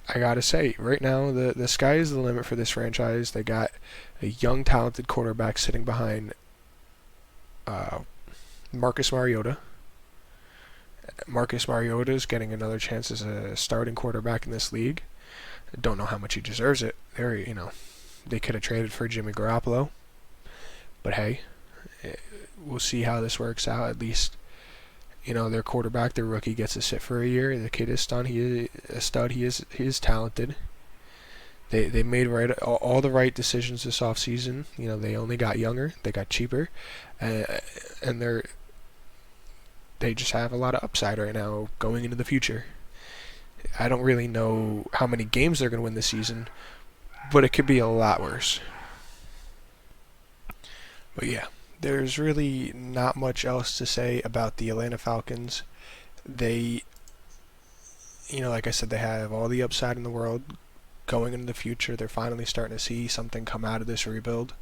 I gotta say, right now, the sky is the limit for this franchise. They got a young, talented quarterback sitting behind Marcus Mariota. Marcus Mariota is getting another chance as a starting quarterback in this league. I don't know how much he deserves it. They could have traded for Jimmy Garoppolo, but hey, we'll see how this works out. At least, their quarterback, their rookie, gets to sit for a year. The kid is stud. He is talented. They made all the right decisions this offseason. They only got younger, they got cheaper, and they just have a lot of upside right now going into the future. I don't really know how many games they're going to win this season, but it could be a lot worse. But yeah, there's really not much else to say about the Atlanta Falcons. They, like I said, they have all the upside in the world going into the future. They're finally starting to see something come out of this rebuild.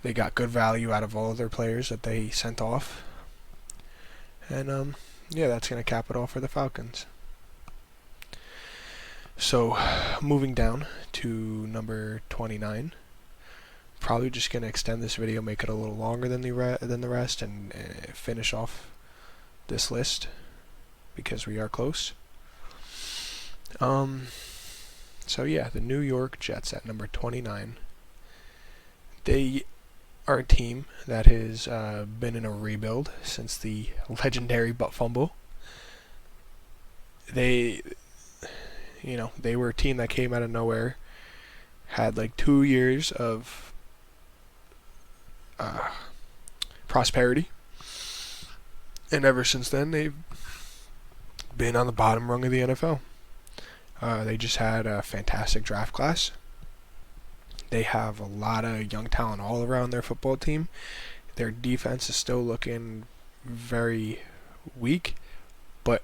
They got good value out of all of their players that they sent off. And, that's going to cap it all for the Falcons. So, moving down to number 29. Probably just going to extend this video, make it a little longer than the rest, and finish off this list because we are close. So yeah, the New York Jets at number 29. They are a team that has been in a rebuild since the legendary butt fumble. They were a team that came out of nowhere, had like 2 years of prosperity, and ever since then they've been on the bottom rung of the NFL. They just had a fantastic draft class. They have a lot of young talent all around their football team. Their defense is still looking very weak, but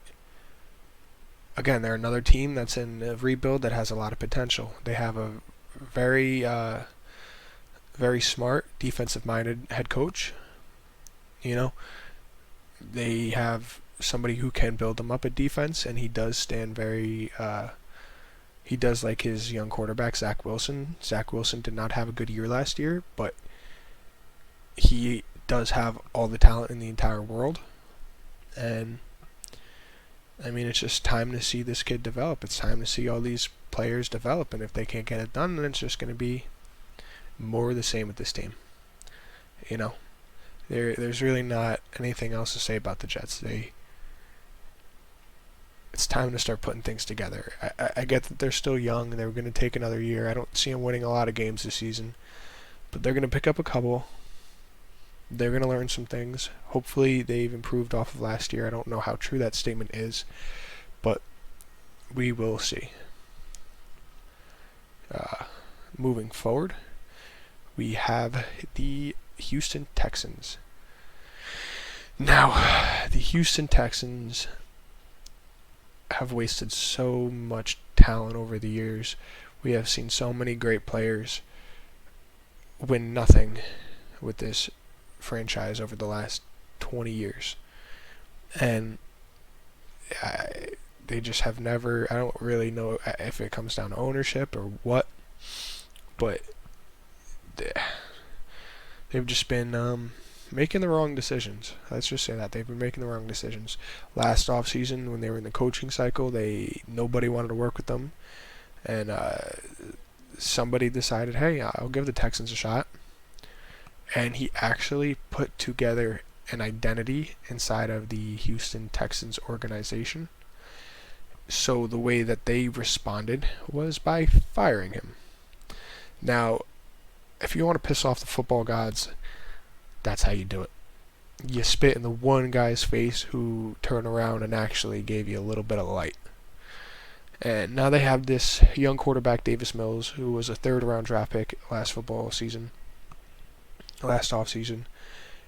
again, they're another team that's in a rebuild that has a lot of potential. They have a very smart, defensive-minded head coach. They have somebody who can build them up at defense, and he does stand very. He does like his young quarterback, Zach Wilson. Zach Wilson did not have a good year last year, but he does have all the talent in the entire world. And it's just time to see this kid develop. It's time to see all these players develop, and if they can't get it done, then it's just going to be more of the same with this team. There's really not anything else to say about the Jets. It's time to start putting things together. I get that they're still young, and they're going to take another year. I don't see them winning a lot of games this season, but they're going to pick up a couple. They're going to learn some things. Hopefully they've improved off of last year. I don't know how true that statement is, but we will see. Moving forward, we have the Houston Texans. Now, the Houston Texans have wasted so much talent over the years. We have seen so many great players win nothing with this franchise over the last 20 years. And they just have never, I don't really know if it comes down to ownership or what, but they've just been making the wrong decisions. Let's just say that. They've been making the wrong decisions. Last offseason, when they were in the coaching cycle, nobody wanted to work with them. And somebody decided, hey, I'll give the Texans a shot. And he actually put together an identity inside of the Houston Texans organization. So the way that they responded was by firing him. Now, if you want to piss off the football gods, that's how you do it. You spit in the one guy's face who turned around and actually gave you a little bit of light. And now they have this young quarterback, Davis Mills, who was a third-round draft pick last offseason.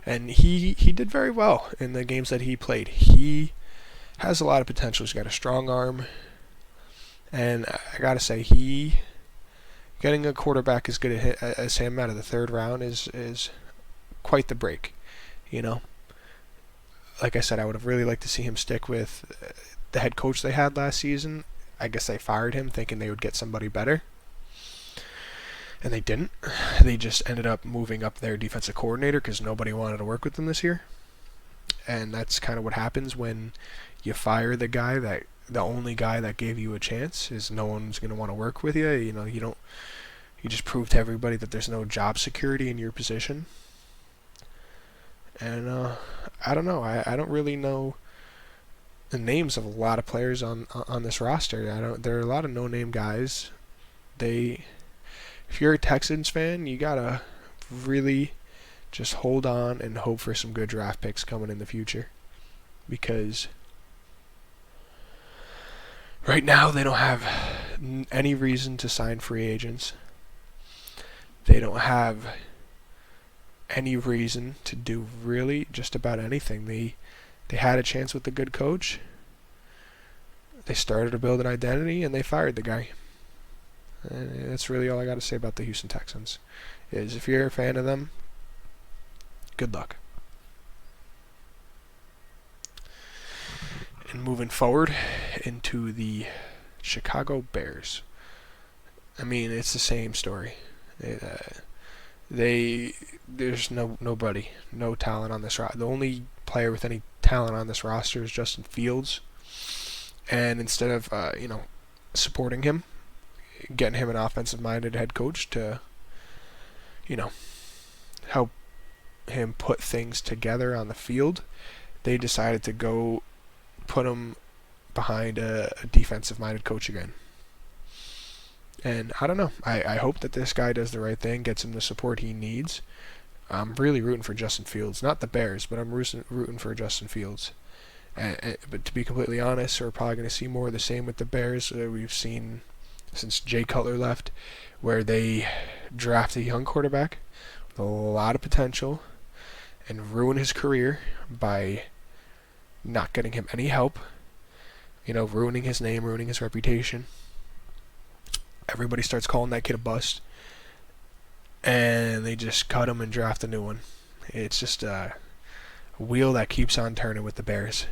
And he did very well in the games that he played. He has a lot of potential. He's got a strong arm. And I got to say, he Getting a quarterback as good as him out of the third round is quite the break. You know, like I said, I would have really liked to see him stick with the head coach they had last season. I guess they fired him thinking they would get somebody better, and they didn't. They just ended up moving up their defensive coordinator because nobody wanted to work with them this year. And that's kind of what happens when you fire the only guy that gave you a chance. Is no one's going to want to work with you. You know, you just prove to everybody that there's no job security in your position. And I don't know. I don't really know the names of a lot of players on this roster. There are a lot of no-name guys. If you're a Texans fan, you gotta really just hold on and hope for some good draft picks coming in the future, because right now they don't have any reason to sign free agents. They don't have any reason to do really just about anything. They had a chance with a good coach. They started to build an identity, and they fired the guy. And that's really all I got to say about the Houston Texans. Is if you're a fan of them, good luck. And moving forward into the Chicago Bears. I mean, it's the same story. There's nobody, no talent on this roster. The only player with any talent on this roster is Justin Fields. And instead of supporting him, getting him an offensive-minded head coach to help him put things together on the field, they decided to go put him behind a defensive-minded coach again. And I don't know. I hope that this guy does the right thing, gets him the support he needs. I'm really rooting for Justin Fields. Not the Bears, but I'm rooting for Justin Fields. But to be completely honest, we're probably going to see more of the same with the Bears. We've seen since Jay Cutler left, where they draft a young quarterback with a lot of potential and ruin his career by not getting him any help, ruining his name, ruining his reputation. Everybody starts calling that kid a bust, and they just cut him and draft a new one. It's just a wheel that keeps on turning with the Bears.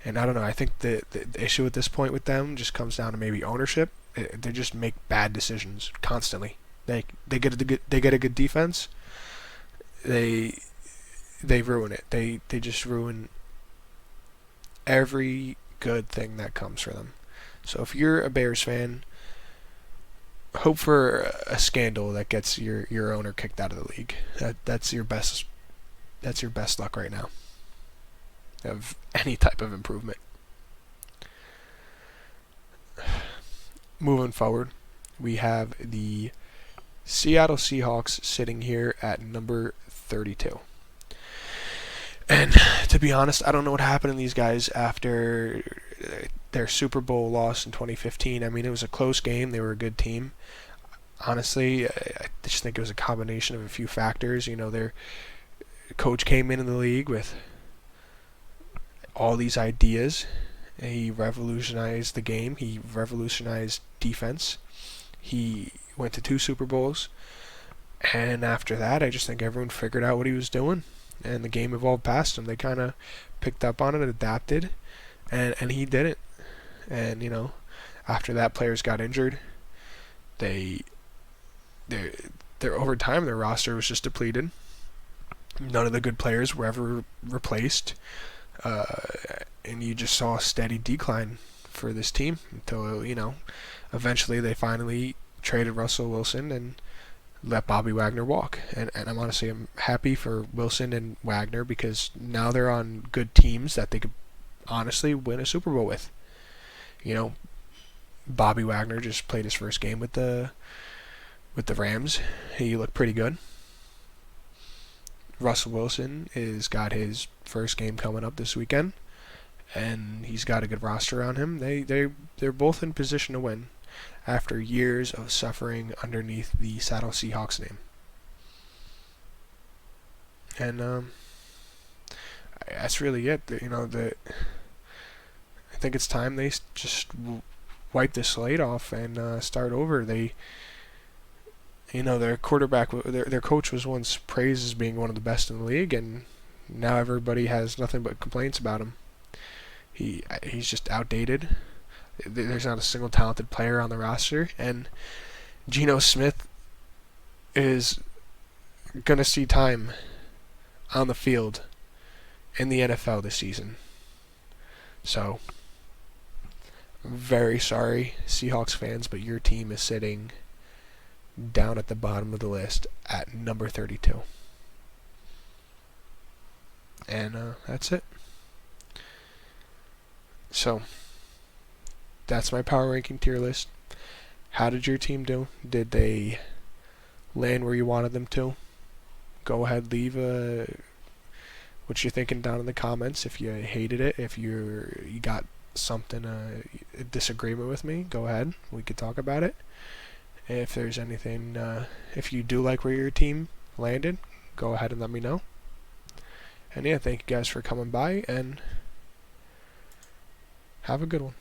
And I don't know, I think the issue at this point with them just comes down to maybe ownership. They just make bad decisions constantly. They get a good defense, they ruin it. They just ruin every good thing that comes for them. So if you're a Bears fan, hope for a scandal that gets your owner kicked out of the league. That's your best luck right now of any type of improvement. Moving forward, we have the Seattle Seahawks sitting here at number 32. And to be honest, I don't know what happened to these guys after their Super Bowl loss in 2015. I mean, it was a close game. They were a good team. Honestly, I just think it was a combination of a few factors. Their coach came in the league with all these ideas. He revolutionized the game. He revolutionized defense. He went to 2 Super Bowls. And after that, I just think everyone figured out what he was doing. And the game evolved past him. They kind of picked up on it and adapted. And he didn't. And, after that, players got injured. Their over time, their roster was just depleted. None of the good players were ever replaced. And you just saw a steady decline for this team until, eventually they finally traded Russell Wilson and let Bobby Wagner walk. And I'm happy for Wilson and Wagner, because now they're on good teams that they could honestly win a Super Bowl with. Bobby Wagner just played his first game with the Rams. He looked pretty good. Russell Wilson has got his first game coming up this weekend, and he's got a good roster on him. They're both in position to win after years of suffering underneath the Seattle Seahawks name. And that's really it. I think it's time they just wipe the slate off and start over. They Their quarterback, their coach was once praised as being one of the best in the league, and now everybody has nothing but complaints about him. He's just outdated. There's not a single talented player on the roster, and Geno Smith is gonna see time on the field in the NFL this season. So, very sorry, Seahawks fans, but your team is sitting down at the bottom of the list at number 32. And that's it. So, that's my power ranking tier list. How did your team do? Did they land where you wanted them to? Go ahead, leave what you're thinking down in the comments. If you hated it, if you got something a disagreement with me, go ahead. We could talk about it. If there's anything, if you do like where your team landed, go ahead and let me know. And yeah, thank you guys for coming by, and have a good one.